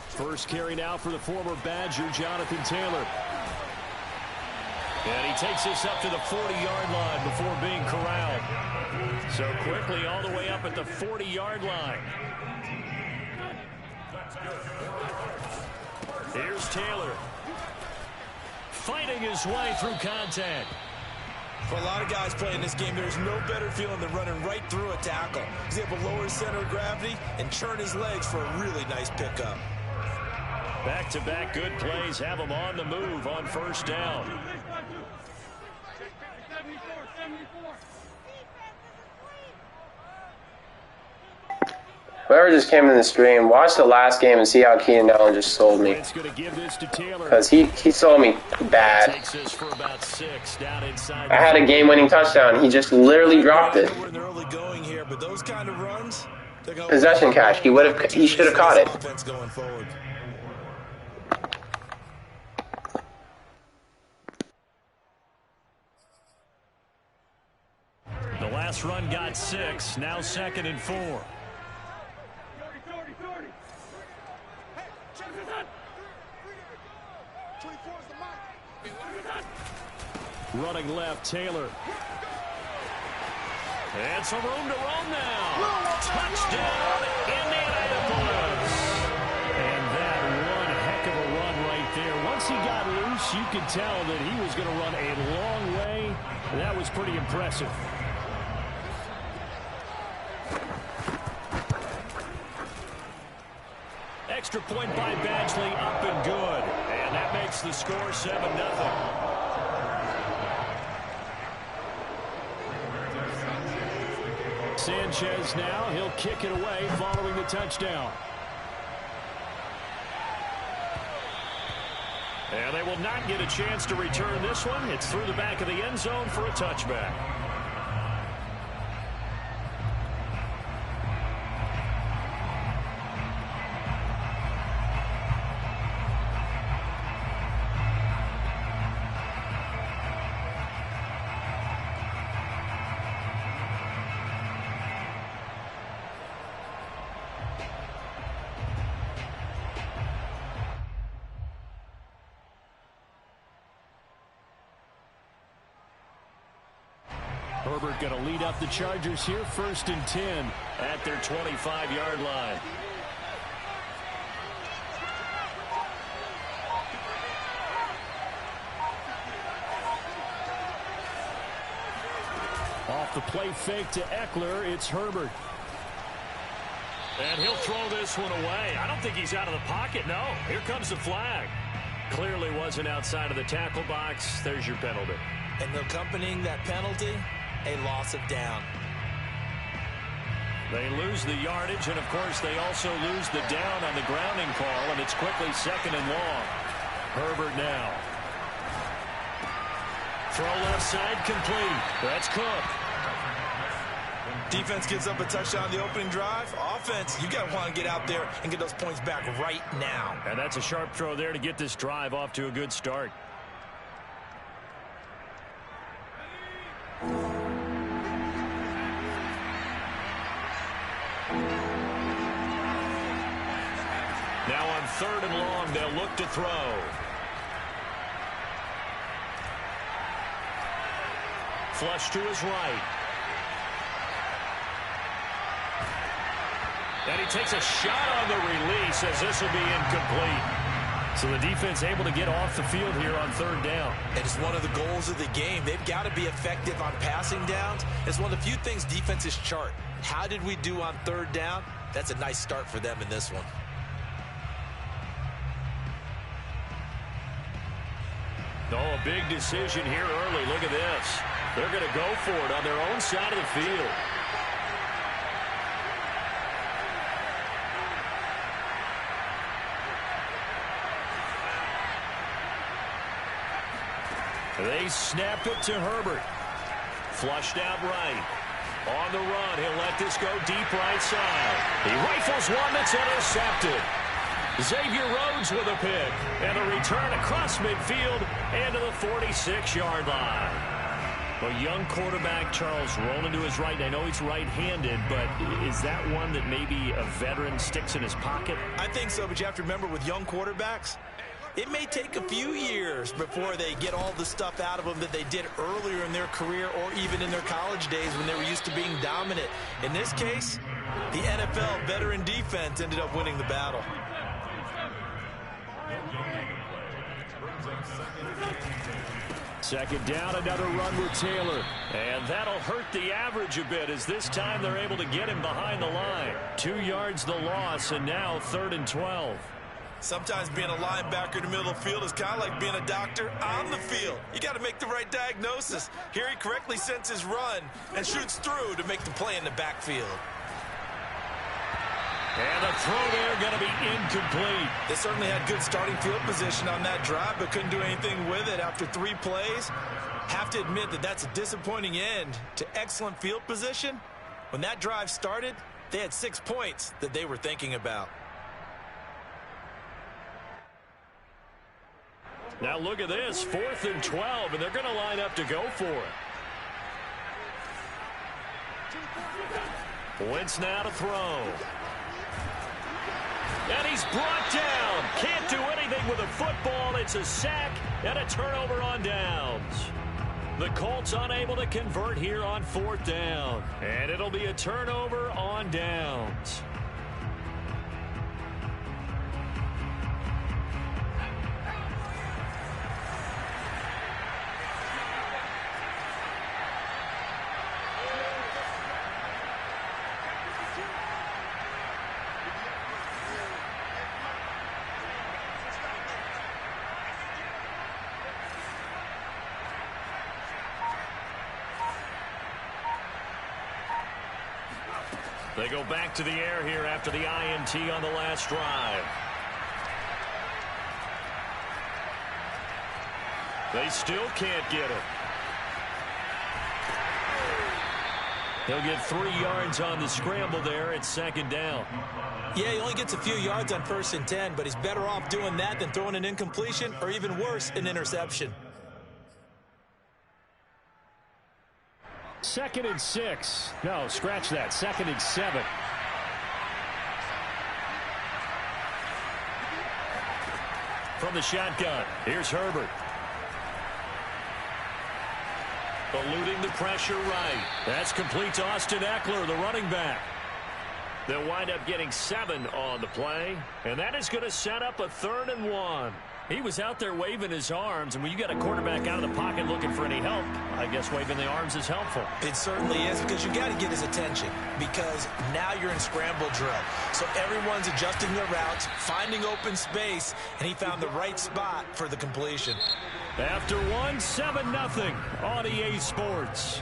First carry now for the former Badger, Jonathan Taylor. And he takes this up to the 40-yard line before being corralled. So quickly all the way up at the 40-yard line. Here's Taylor. Fighting his way through contact. For a lot of guys playing this game, there's no better feeling than running right through a tackle. He's able to lower his center of gravity and turn his legs for a really nice pickup. Back-to-back good plays have him on the move on first down. Whoever just came in the stream, watch the last game and see how Keenan Allen just sold me. Because he sold me bad. I had a game-winning touchdown. He just literally dropped it. Possession catch. He should have caught it. The last run got 6. Now 2nd and 4. Running left, Taylor. And some room to run now. Touchdown, Indianapolis. And that one heck of a run right there. Once he got loose, you could tell that he was going to run a long way. That was pretty impressive. Extra point by Badgley, up and good. And that makes the score 7-0. Sanchez now, he'll kick it away following the touchdown. And they will not get a chance to return this one. It's through the back of the end zone for a touchback. Herbert going to lead up the Chargers here, 1st and 10 at their 25-yard line. Off the play fake to Eckler, it's Herbert. And he'll throw this one away. I don't think he's out of the pocket, no. Here comes the flag. Clearly wasn't outside of the tackle box. There's your penalty. And accompanying that penalty, a loss of down. They lose the yardage, and of course they also lose the down on the grounding call, and it's quickly 2nd and long. Herbert now. Throw left side complete. That's Cook. Defense gives up a touchdown the opening drive. Offense, you got to want to get out there and get those points back right now. And that's a sharp throw there to get this drive off to a good start. Now on 3rd and long, they'll look to throw. Flush to his right. And he takes a shot on the release as this will be incomplete. So the defense able to get off the field here on third down. It is one of the goals of the game. They've got to be effective on passing downs. It's one of the few things defenses chart. How did we do on third down? That's a nice start for them in this one. Oh, a big decision here early. Look at this. They're going to go for it on their own side of the field. They snap it to Herbert. Flushed out right. On the run, he'll let this go deep right side. He rifles one that's intercepted. Xavier Rhodes with a pick. And a return across midfield and to the 46-yard line. A young quarterback, Charles, rolling to his right. And I know he's right-handed, but is that one that maybe a veteran sticks in his pocket? I think so, but you have to remember with young quarterbacks, it may take a few years before they get all the stuff out of them that they did earlier in their career or even in their college days when they were used to being dominant. In this case, the NFL veteran defense ended up winning the battle. Second down, another run with Taylor. And that'll hurt the average a bit as this time they're able to get him behind the line. 2 yards the loss, and now 3rd and 12. Sometimes being a linebacker in the middle of the field is kind of like being a doctor on the field. You got to make the right diagnosis. Here he correctly sends his run and shoots through to make the play in the backfield. And the throw there going to be incomplete. They certainly had good starting field position on that drive, but couldn't do anything with it after 3 plays. Have to admit that that's a disappointing end to excellent field position. When that drive started, they had 6 points that they were thinking about. Now look at this, 4th and 12, and they're going to line up to go for it. Wentz now to throw. And he's brought down. Can't do anything with a football. It's a sack and a turnover on downs. The Colts unable to convert here on 4th down. And it'll be a turnover on downs. They go back to the air here after the INT on the last drive. They still can't get it. He'll get 3 yards on the scramble there at 2nd down. Yeah, he only gets a few yards on 1st and 10, but he's better off doing that than throwing an incompletion or even worse, an interception. 2nd and 6. No, scratch that. 2nd and 7. From the shotgun, here's Herbert. Eluding the pressure right. That's complete to Austin Eckler, the running back. They'll wind up getting 7 on the play, and that is going to set up a 3rd and 1. He was out there waving his arms, and when you got a quarterback out of the pocket looking for any help, I guess waving the arms is helpful. It certainly is, because you got to get his attention, because now you're in scramble drill. So everyone's adjusting their routes, finding open space, and he found the right spot for the completion. After 1, 7-0 on EA Sports.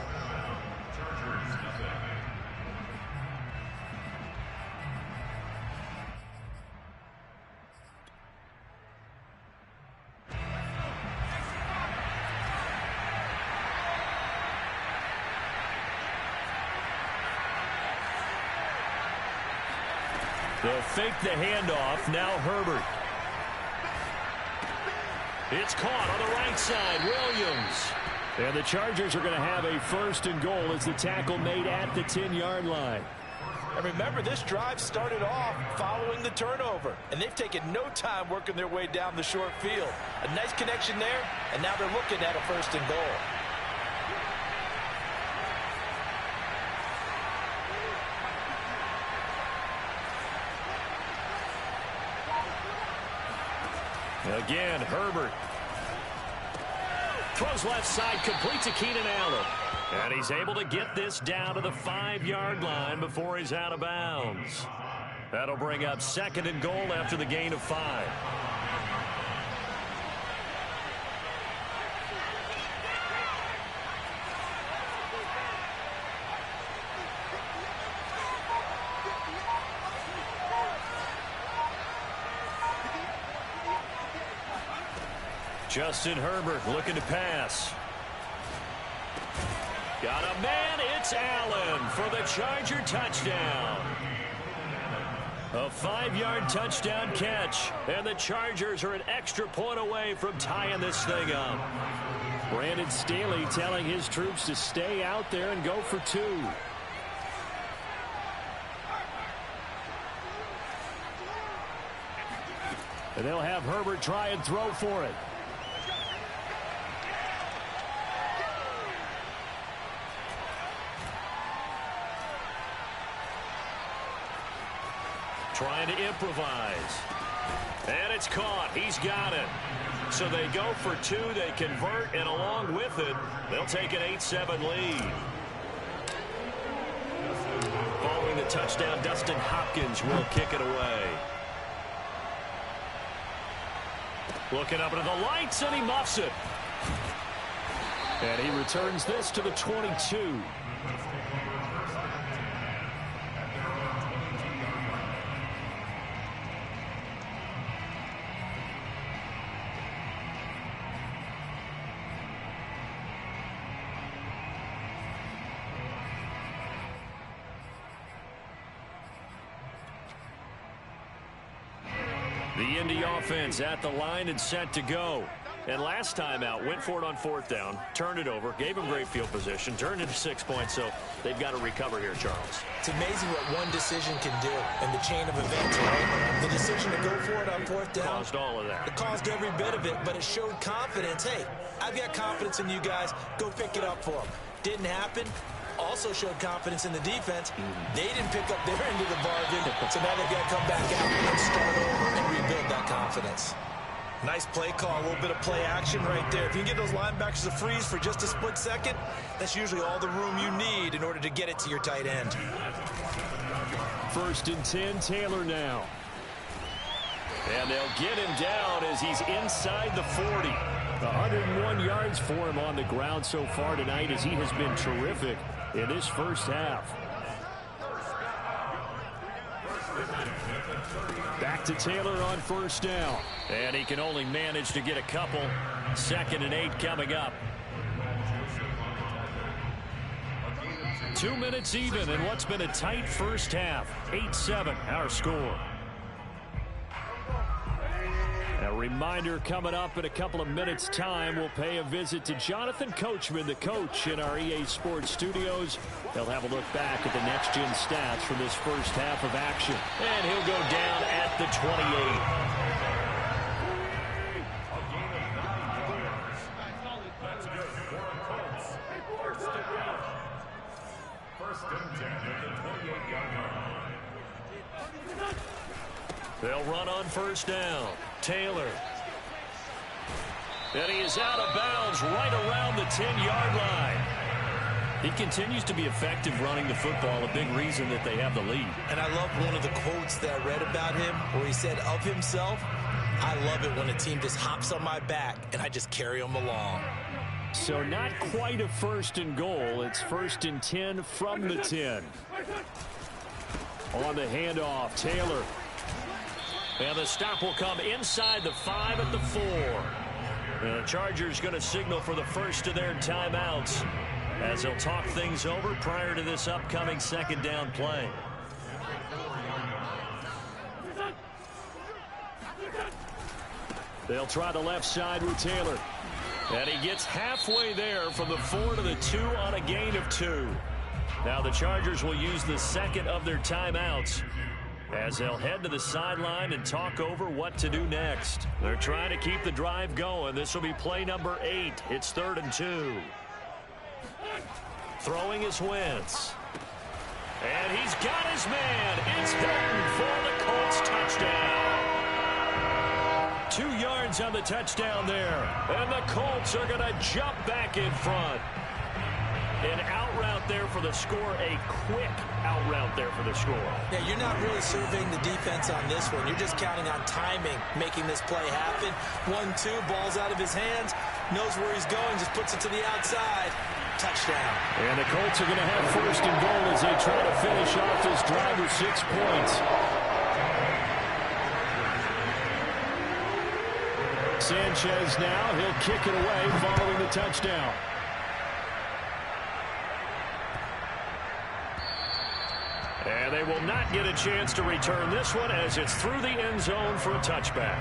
They'll fake the handoff. Now Herbert. It's caught on the right side. Williams. And the Chargers are going to have a 1st and goal as the tackle made at the 10-yard line. And remember, this drive started off following the turnover, and they've taken no time working their way down the short field. A nice connection there, and now they're looking at a 1st and goal. Again, Herbert. Throws left side, complete to Keenan Allen. And he's able to get this down to the 5-yard line before he's out of bounds. That'll bring up 2nd and goal after the gain of 5. Justin Herbert looking to pass. Got a man, it's Allen for the Charger touchdown. A 5-yard touchdown catch, and the Chargers are an extra point away from tying this thing up. Brandon Staley telling his troops to stay out there and go for 2. And they'll have Herbert try and throw for it. Trying to improvise. And it's caught. He's got it. So they go for 2. They convert, and along with it, they'll take an 8-7 lead. Following the touchdown, Dustin Hopkins will kick it away. Looking up into the lights, and he muffs it. And he returns this to the 22. The Indy offense at the line and set to go. And last time out, went for it on 4th down, turned it over, gave them great field position, turned it to 6 points, so they've got to recover here, Charles. It's amazing what one decision can do in the chain of events, right? The decision to go for it on 4th down. Caused all of that. It caused every bit of it, but it showed confidence. Hey, I've got confidence in you guys. Go pick it up for them. Didn't happen. Also showed confidence in the defense. They didn't pick up their end of the bargain, so now they've got to come back out and start over and rebuild that confidence. Nice play call, a little bit of play action right there. If you can get those linebackers to freeze for just a split second, that's usually all the room you need in order to get it to your tight end. 1st and 10, Taylor now. And they'll get him down as he's inside the 40. 101 yards for him on the ground so far tonight as he has been terrific in this first half. Back to Taylor on 1st down. And he can only manage to get a couple. 2nd and 8 coming up. 2 minutes even in what's been a tight first half. 8-7 our score. A reminder coming up in a couple of minutes' time. We'll pay a visit to Jonathan Coachman, the coach in our EA Sports studios. They'll have a look back at the next-gen stats from this first half of action. And he'll go down at the 28. They'll run on 1st down. Taylor. And he is out of bounds right around the 10-yard line. He continues to be effective running the football, a big reason that they have the lead. And I love one of the quotes that I read about him where he said of himself, I love it when a team just hops on my back and I just carry them along. So not quite a 1st and goal. It's 1st and 10 from the 10. On the handoff, Taylor. And the stop will come inside the 5 at the 4. And the Chargers going to signal for the first of their timeouts as they'll talk things over prior to this upcoming 2nd down play. They'll try the left side with Taylor. And he gets halfway there from the 4 to the 2 on a gain of 2. Now the Chargers will use the 2nd of their timeouts as they'll head to the sideline and talk over what to do next. They're trying to keep the drive going. This will be play number 8. It's 3rd and 2. Throwing is Wentz. And he's got his man. It's Hilton for the Colts touchdown. 2 yards on the touchdown there. And the Colts are going to jump back in front. An out route there for the score, a quick out route there for the score. Yeah, you're not really surveying the defense on this one. You're just counting on timing, making this play happen. 1-2, ball's out of his hands, knows where he's going, just puts it to the outside. Touchdown. And the Colts are going to have first and goal as they try to finish off this drive with 6 points. Sanchez now, he'll kick it away following the touchdown. And they will not get a chance to return this one as it's through the end zone for a touchback.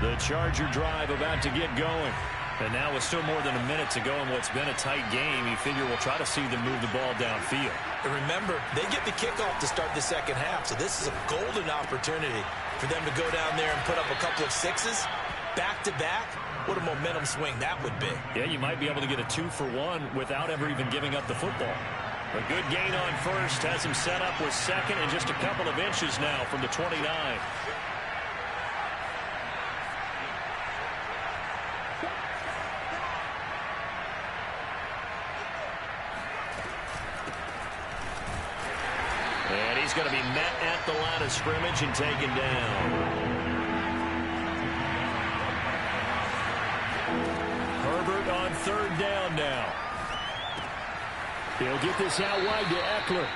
The Charger drive about to get going. And now with still more than a minute to go in what's been a tight game, you figure we'll try to see them move the ball downfield. And remember, they get the kickoff to start the second half, so this is a golden opportunity for them to go down there and put up a couple of sixes back-to-back. What a momentum swing that would be. Yeah, you might be able to get a 2-for-1 without ever even giving up the football. A good gain on first, has him set up with second and just a couple of inches now from the 29. And he's going to be met at the line of scrimmage and taken down. Herbert on third down now. He'll get this out wide to Eckler.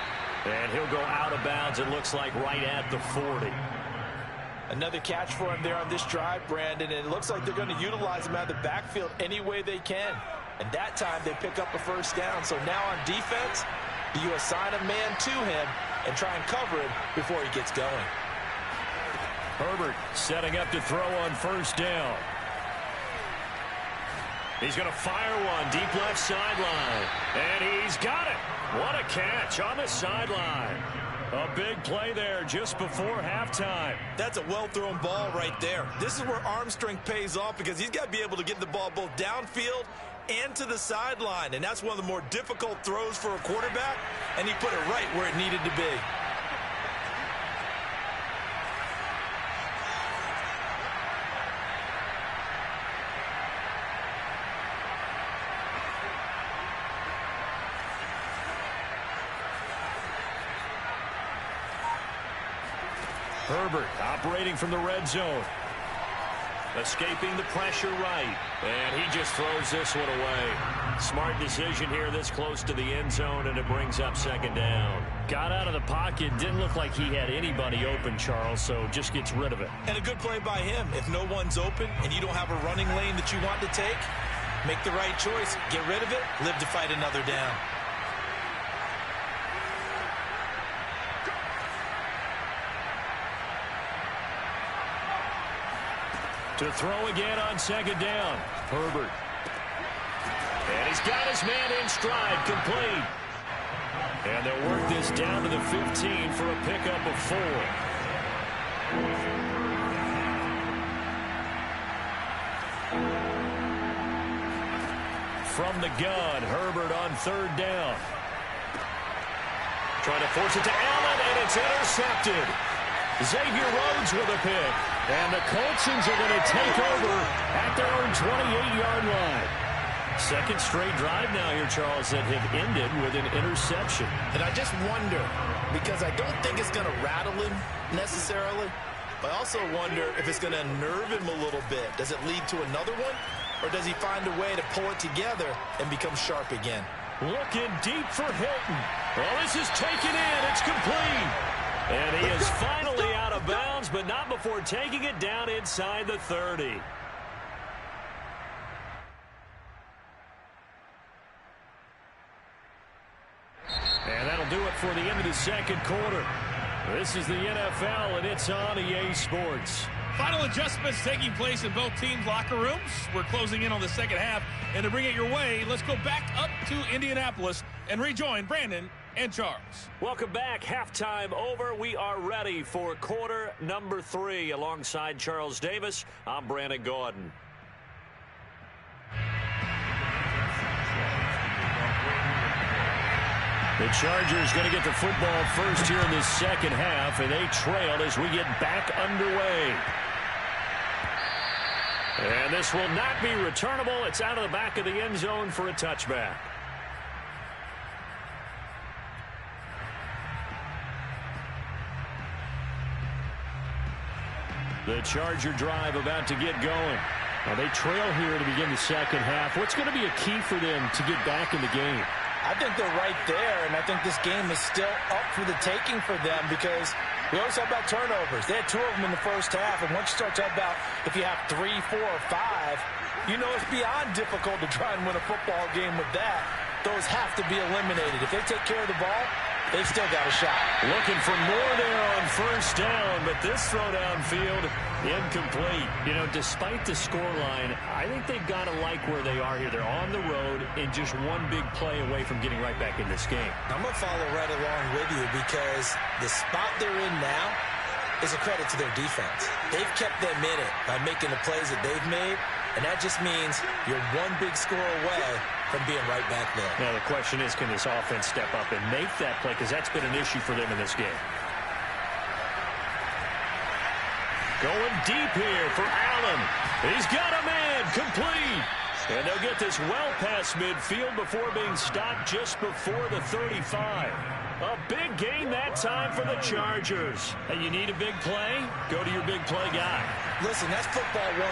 And he'll go out of bounds, it looks like, right at the 40. Another catch for him there on this drive, Brandon, and it looks like they're going to utilize him out of the backfield any way they can. And that time they pick up a first down. So now on defense, you assign a man to him and try and cover him before he gets going. Herbert setting up to throw on first down. He's going to fire one deep left sideline. And he's got it. What a catch on the sideline. A big play there just before halftime. That's a well-thrown ball right there. This is where arm strength pays off because he's got to be able to get the ball both downfield and to the sideline. And that's one of the more difficult throws for a quarterback. And he put it right where it needed to be. Herbert operating from the red zone. Escaping the pressure right. And he just throws this one away. Smart decision here this close to the end zone, and it brings up second down. Got out of the pocket. Didn't look like he had anybody open, Charles, so just gets rid of it. And a good play by him. If no one's open and you don't have a running lane that you want to take, make the right choice. Get rid of it. Live to fight another down. To throw again on second down. Herbert. And he's got his man in stride, complete. And they'll work this down to the 15 for a pickup of 4. From the gun, Herbert on third down. Trying to force it to Allen, and it's intercepted. Xavier Rhodes with a pick. And the Coltsons are going to take over at their own 28-yard line. Second straight drive now here, Charles, that have ended with an interception. And I just wonder, because I don't think it's going to rattle him necessarily, but I also wonder if it's going to unnerve him a little bit. Does it lead to another one, or does he find a way to pull it together and become sharp again? Looking deep for Hilton. Well, this is taken in. It's complete. And he is finally out of bounds, but not before taking it down inside the 30. And that'll do it for the end of the second quarter. This is the NFL, and it's on EA Sports. Final adjustments taking place in both teams' locker rooms. We're closing in on the second half. And to bring it your way, let's go back up to Indianapolis and rejoin Brandon and Charles. Welcome back. Halftime over. We are ready for quarter number 3. Alongside Charles Davis, I'm Brandon Gordon. The Chargers going to get the football first here in the second half, and they trail as we get back underway. And this will not be returnable. It's out of the back of the end zone for a touchback. The Charger drive about to get going. Now they trail here to begin the second half. What's going to be a key for them to get back in the game? I think they're right there, and I think this game is still up for the taking for them because we always talk about turnovers. They had 2 of them in the first half, and once you start talking about if you have 3, 4, or 5, you know it's beyond difficult to try and win a football game with that. Those have to be eliminated. If they take care of the ball, they've still got a shot. Looking for more there on first down, but this throw downfield incomplete. You know, despite the scoreline, I think they've got to like where they are here. They're on the road and just one big play away from getting right back in this game. I'm going to follow right along with you because the spot they're in now is a credit to their defense. They've kept them in it by making the plays that they've made, and that just means you're one big score away from being right back there. Now, the question is, can this offense step up and make that play? Because that's been an issue for them in this game. Going deep here for Allen. He's got a man complete. And they'll get this well past midfield before being stopped just before the 35. A big game that time for the Chargers. And you need a big play? Go to your big play guy. Listen, that's football 101.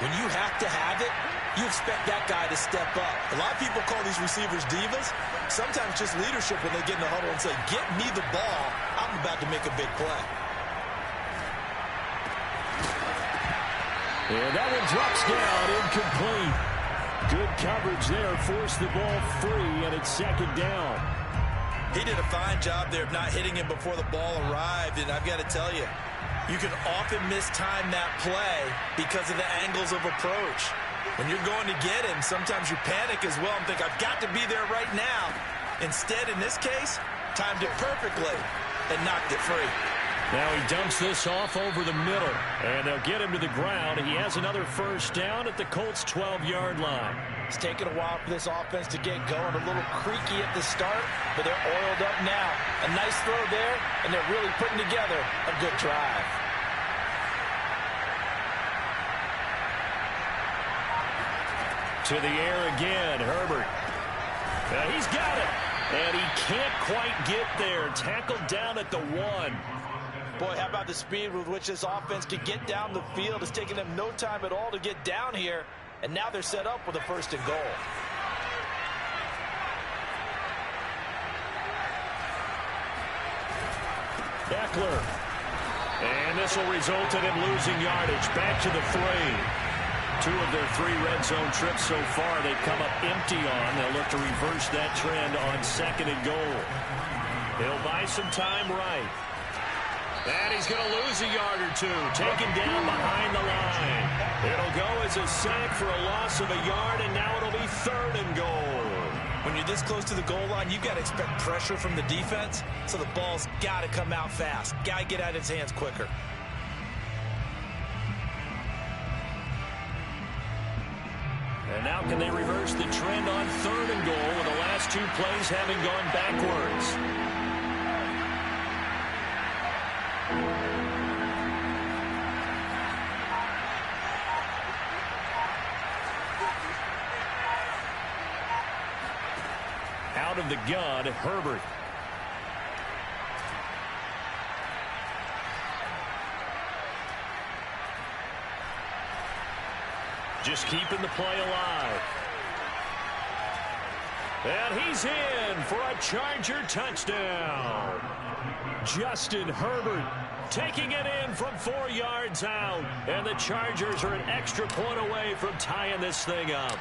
When you have to have it, you expect that guy to step up. A lot of people call these receivers divas. Sometimes just leadership when they get in the huddle and say, get me the ball. I'm about to make a big play. And that one drops down, incomplete. Good coverage there, forced the ball free, and it's second down. He did a fine job there of not hitting him before the ball arrived, and I've got to tell you, you can often mistime that play because of the angles of approach. When you're going to get him, sometimes you panic as well and think, I've got to be there right now. Instead, in this case, timed it perfectly and knocked it free. Now he dumps this off over the middle, and they'll get him to the ground. He has another first down at the Colts' 12-yard line. It's taken a while for this offense to get going. A little creaky at the start, but they're oiled up now. A nice throw there, and they're really putting together a good drive. To the air again, Herbert. He's got it, and he can't quite get there. Tackled down at the 1. Boy, how about the speed with which this offense can get down the field? It's taken them no time at all to get down here, and now they're set up with a 1st and goal. Eckler. And this will result in him losing yardage. Back to the 3. 2 of their 3 red zone trips so far they've come up empty on. They'll look to reverse that trend on 2nd and goal. He'll buy some time right. And he's going to lose a yard or 2. Taken down behind the line. It'll go as a sack for a loss of a yard, and now it'll be 3rd and goal. When you're this close to the goal line, you've got to expect pressure from the defense, so the ball's got to come out fast. Got to get out of his hands quicker. And now can they reverse the trend on 3rd and goal with the last 2 plays having gone backwards? Out of the gun, Herbert. Just keeping the play alive. And he's in for a Charger touchdown. Justin Herbert taking it in from 4 yards out. And the Chargers are an extra point away from tying this thing up.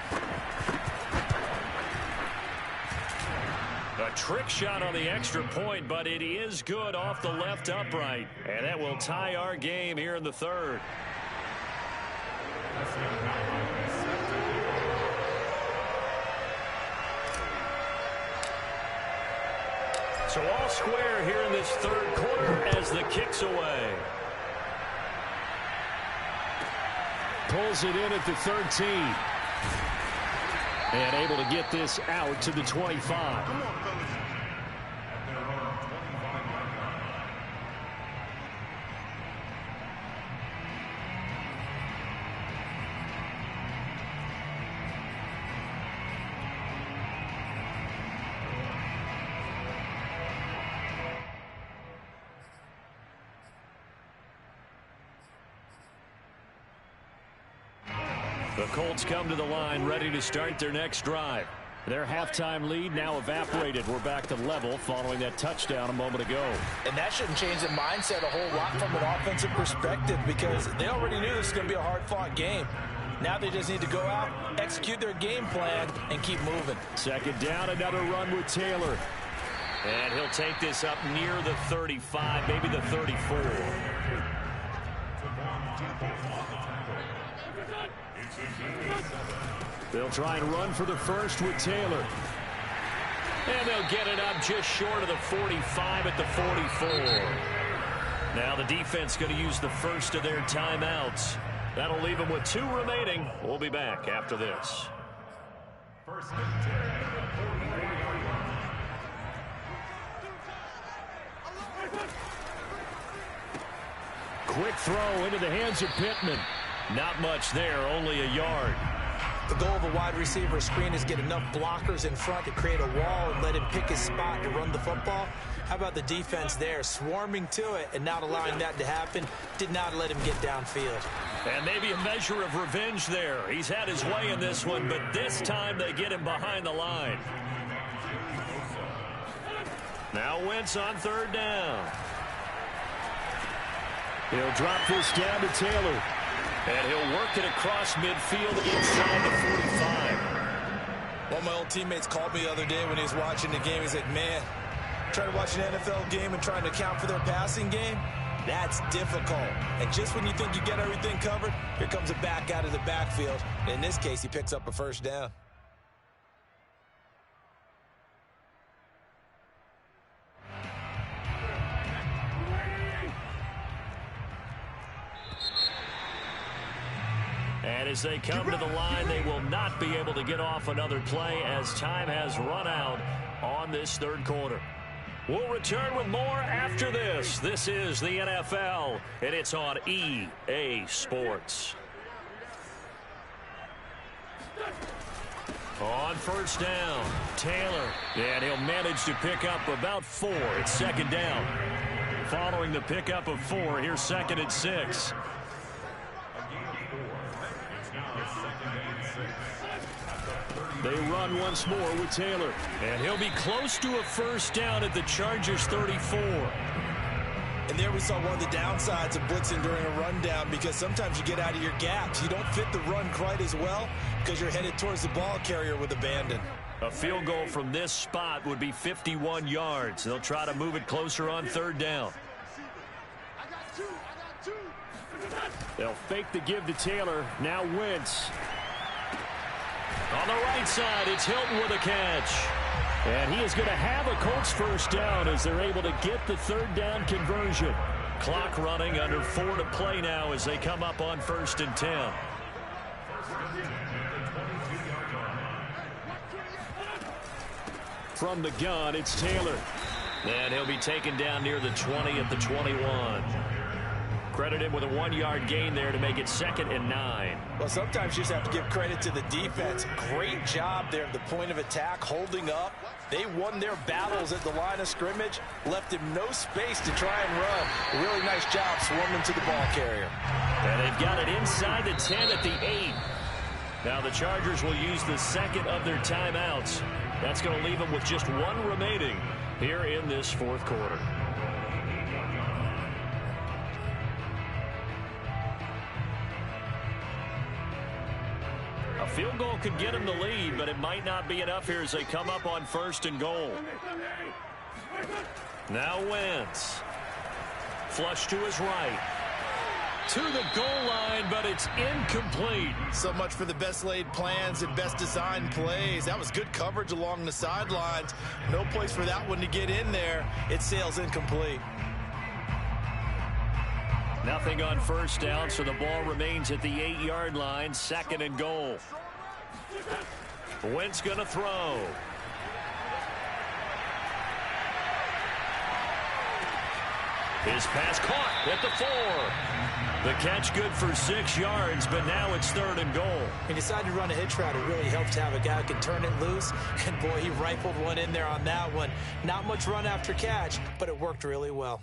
A trick shot on the extra point, but it is good off the left upright. And that will tie our game here in the 3rd. So all square here in this 3rd quarter as the kick's away. Pulls it in at the 13. And able to get this out to the 25. The Colts come to the line ready to start their next drive. Their halftime lead now evaporated. We're back to level following that touchdown a moment ago. And that shouldn't change the mindset a whole lot from an offensive perspective because they already knew this was going to be a hard-fought game. Now they just need to go out, execute their game plan, and keep moving. Second down, another run with Taylor. And he'll take this up near the 35, maybe the 34. They'll try and run for the first with Taylor. And they'll get it up just short of the 45 at the 44. Now the defense going to use the first of their timeouts. That'll leave them with 2 remaining. We'll be back after this. First and 10. Quick throw into the hands of Pittman. Not much there, only a yard. The goal of a wide receiver screen is get enough blockers in front to create a wall and let him pick his spot to run the football. How about the defense there, swarming to it and not allowing that to happen? Did not let him get downfield. And maybe a measure of revenge there. He's had his way in this one, but this time they get him behind the line. Now Wentz on third down. He'll drop this down to Taylor. And he'll work it across midfield inside the 45. One of my old teammates called me the other day when he was watching the game. He's like, man, trying to watch an NFL game and trying to account for their passing game, that's difficult. And just when you think you get everything covered, here comes a back out of the backfield. In this case, he picks up a first down. And as they come to the line, they will not be able to get off another play as time has run out on this third quarter. We'll return with more after this. This is the NFL, and it's on EA Sports. On first down, Taylor. And he'll manage to pick up about 4. It's second down. Following the pickup of 4, here's second and 6. They run once more with Taylor. And he'll be close to a first down at the Chargers' 34. And there we saw one of the downsides of blitzing during a rundown because sometimes you get out of your gaps. You don't fit the run quite as well because you're headed towards the ball carrier with abandon. A field goal from this spot would be 51 yards. They'll try to move it closer on third down. They'll fake the give to Taylor. Now Wentz. On the right side, it's Hilton with a catch. And he is going to have a Colts first down as they're able to get the third down conversion. Clock running, under 4 to play now as they come up on first and 10. From the gun, it's Taylor. And he'll be taken down near the 20 at the 21. Credit him with a 1-yard gain there to make it second and 9. Well, sometimes you just have to give credit to the defense. Great job there at the point of attack, holding up. They won their battles at the line of scrimmage, left him no space to try and run. A really nice job swarming to the ball carrier. And they've got it inside the 10 at the 8. Now the Chargers will use the second of their timeouts. That's going to leave them with just 1 remaining here in this fourth quarter. A field goal could get them the lead, but it might not be enough here as they come up on first and goal. Now Wentz. Flush to his right. To the goal line, but it's incomplete. So much for the best laid plans and best designed plays. That was good coverage along the sidelines. No place for that one to get in there. It sails incomplete. Nothing on first down, so the ball remains at the 8-yard line, second and goal. Wentz going to throw. His pass caught at the 4. The catch good for 6 yards, but now it's third and goal. He decided to run a hitch route. It really helps to have a guy who can turn it loose. And, boy, he rifled one in there on that one. Not much run after catch, but it worked really well.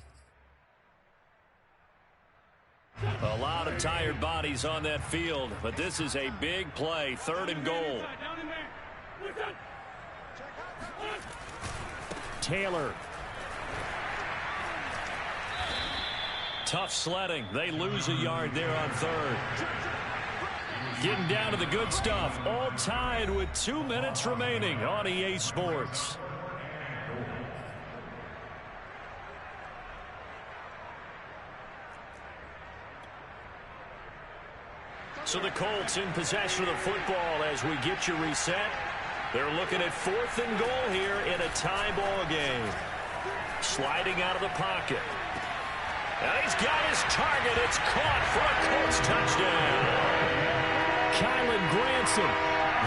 A lot of tired bodies on that field, but this is a big play, 3rd and goal. Taylor. Tough sledding. They lose a yard there on 3rd. Getting down to the good stuff. All tied with 2 minutes remaining on EA Sports. So the Colts in possession of the football as we get you reset. They're looking at 4th and goal here in a tie ball game. Sliding out of the pocket. And he's got his target. It's caught for a Colts touchdown. Kylan Granson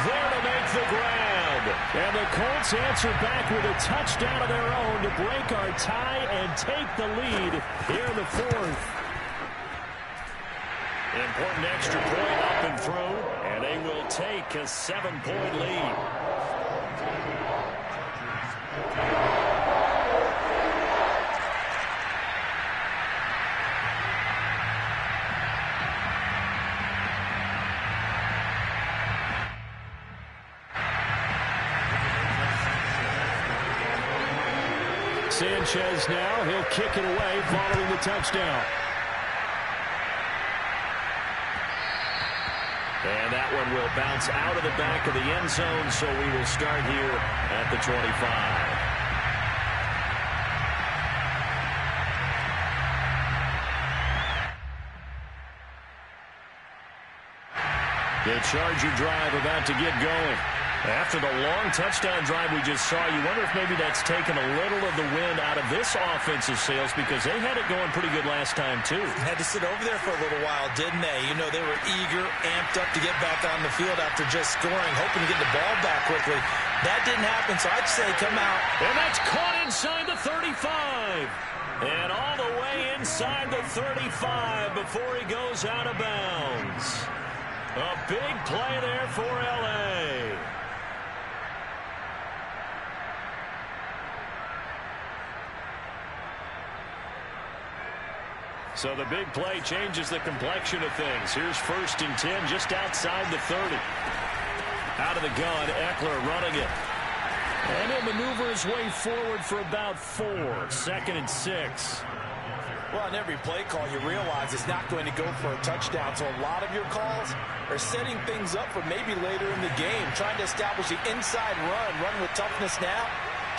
there to make the grab. And the Colts answer back with a touchdown of their own to break our tie and take the lead here in the 4th. Important extra point up and through, and they will take a 7-point lead. Sanchez now, he'll kick it away following the touchdown. And that one will bounce out of the back of the end zone, so we will start here at the 25. The Charger drive about to get going. After the long touchdown drive we just saw, you wonder if maybe that's taken a little of the wind out of this offensive sails because they had it going pretty good last time, too. Had to sit over there for a little while, didn't they? You know, they were eager, amped up to get back on the field after just scoring, hoping to get the ball back quickly. That didn't happen, so I'd say come out. And that's caught inside the 35. And all the way inside the 35 before he goes out of bounds. A big play there for L.A. So the big play changes the complexion of things. Here's 1st and 10 just outside the 30. Out of the gun, Eckler running it. And he'll maneuver his way forward for about 4. 2nd and 6. Well, on every play call, you realize it's not going to go for a touchdown. So a lot of your calls are setting things up for maybe later in the game, trying to establish the inside run with toughness now.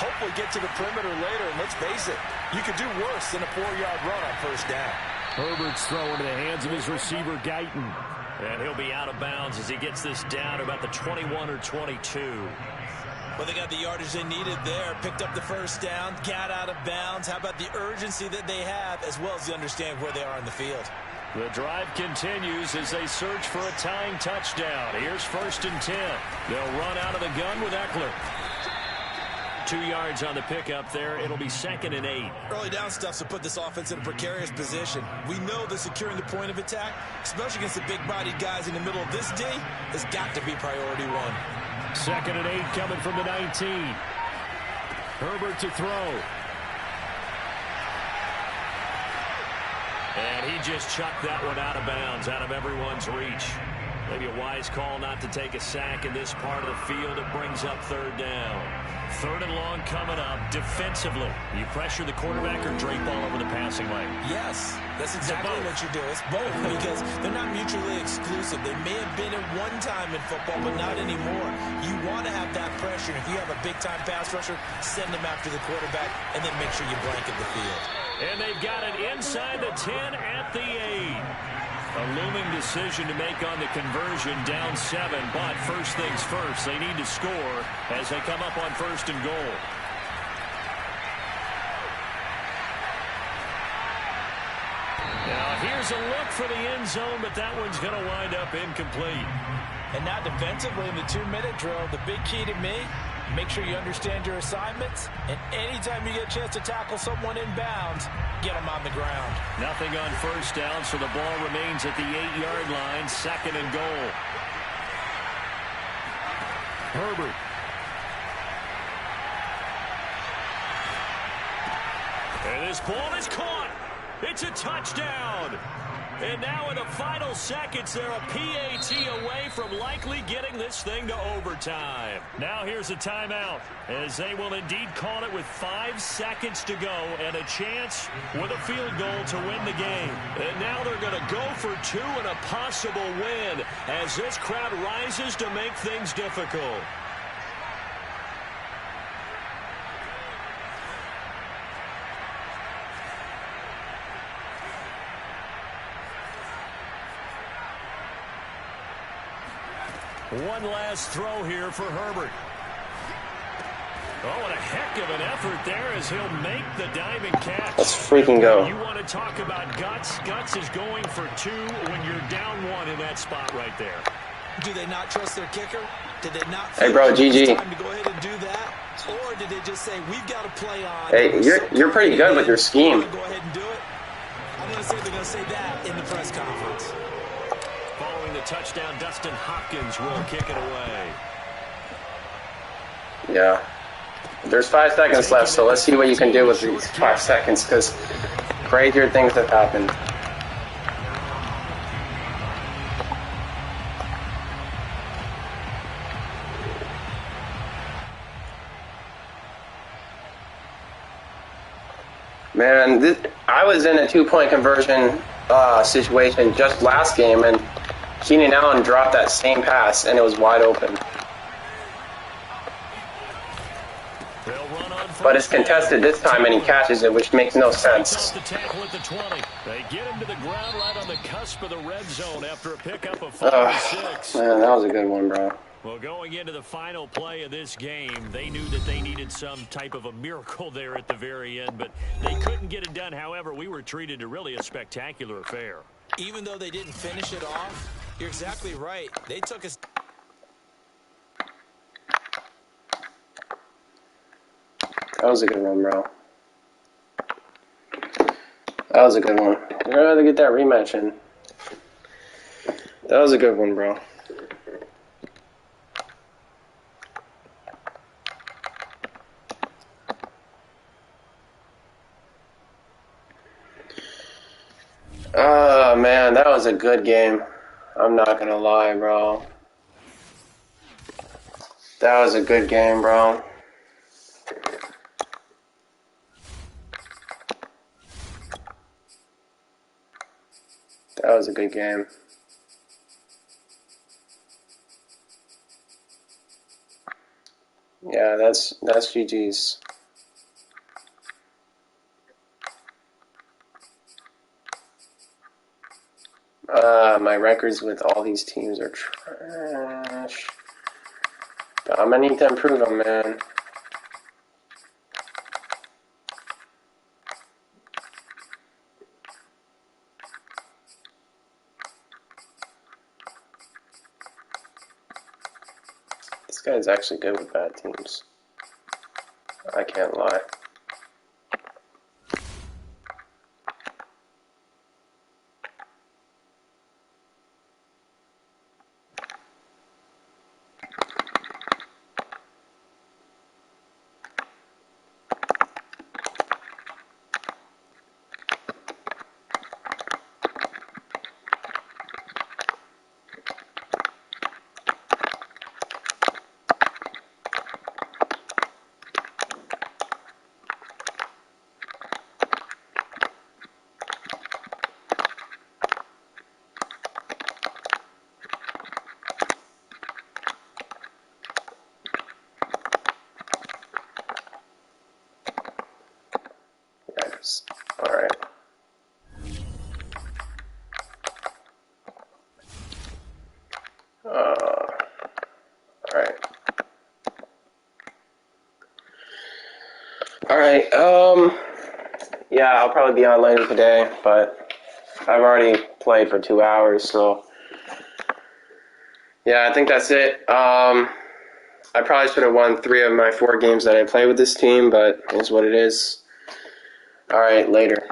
Hopefully get to the perimeter later, and let's face it, you could do worse than a 4-yard run on 1st down. Herbert's throw into the hands of his receiver, Guyton. And he'll be out of bounds as he gets this down to about the 21 or 22. Well, they got the yardage they needed there, picked up the 1st down, got out of bounds. How about the urgency that they have, as well as the understanding where they are in the field? The drive continues as they search for a tying touchdown. Here's 1st and 10. They'll run out of the gun with Eckler. 2 yards on the pickup there. It'll be 2nd and 8. Early down stuff to put this offense in a precarious position. We know that securing the point of attack, especially against the big-bodied guys in the middle of this D, has got to be priority 1. 2nd and 8 coming from the 19. Herbert to throw. And he just chucked that one out of bounds, out of everyone's reach. Maybe a wise call not to take a sack in this part of the field. It brings up 3rd down. 3rd and long coming up. Defensively, you pressure the quarterback or drape all over the passing lane? Yes, that's exactly what you do. It's both because they're not mutually exclusive. They may have been at one time in football, but not anymore. You want to have that pressure. If you have a big-time pass rusher, send them after the quarterback, and then make sure you blanket the field. And they've got it inside the 10 at the 8. A looming decision to make on the conversion, down 7, but first things first, they need to score as they come up on 1st and goal. Now here's a look for the end zone, but that one's going to wind up incomplete. And now defensively in the 2-minute drill, the big key to me, make sure you understand your assignments, and anytime you get a chance to tackle someone in bounds, get them on the ground. Nothing on 1st down, so the ball remains at the 8-yard line, 2nd and goal. Herbert. And this ball is caught. It's a touchdown. And now in the final seconds, they're a PAT away from likely getting this thing to overtime. Now here's a timeout, as they will indeed call it with 5 seconds to go and a chance with a field goal to win the game. And now they're going to go for 2 and a possible win as this crowd rises to make things difficult. One last throw here for Herbert. Oh, and a heck of an effort there as he'll make the diving catch. Let's freaking go. You want to talk about guts? Guts is going for 2 when you're down 1 in that spot right there. Do they not trust their kicker? Did they not Hey, bro, GG. time to go ahead and do that? Or did they just say, we've got to play on? Hey, you're pretty good with your scheme. Go ahead and do it. I'm going to say they're going to say that in the press conference. Following the touchdown, Dustin Hopkins will kick it away. Yeah. There's 5 seconds left, so let's see what you can do with these 5 seconds, because crazier things have happened. Man, I was in a 2-point conversion situation just last game, and Keenan Allen dropped that same pass, and it was wide open. But it's contested this time, and he catches it, which makes no sense. They get him to the ground right on the cusp of the red zone after a pickup of 5 or 6. Man, that was a good one, bro. Well, going into the final play of this game, they knew that they needed some type of a miracle there at the very end, but they couldn't get it done. However, we were treated to really a spectacular affair. Even though they didn't finish it off, you're exactly right. They took us. That was a good one, bro. That was a good one. We're gonna have to get that rematch in. That was a good one, bro. Oh, man, that was a good game. I'm not gonna lie, bro. That was a good game, bro. That was a good game. Yeah, that's GG's. My records with all these teams are trash. I'm gonna need to improve them, man. This guy's actually good with bad teams. I can't lie. Alright. Alright. Alright, yeah, I'll probably be on later today, but I've already played for 2 hours, so yeah, I think that's it. I probably should have won 3 of my 4 games that I played with this team, but it is what it is. Alright, later.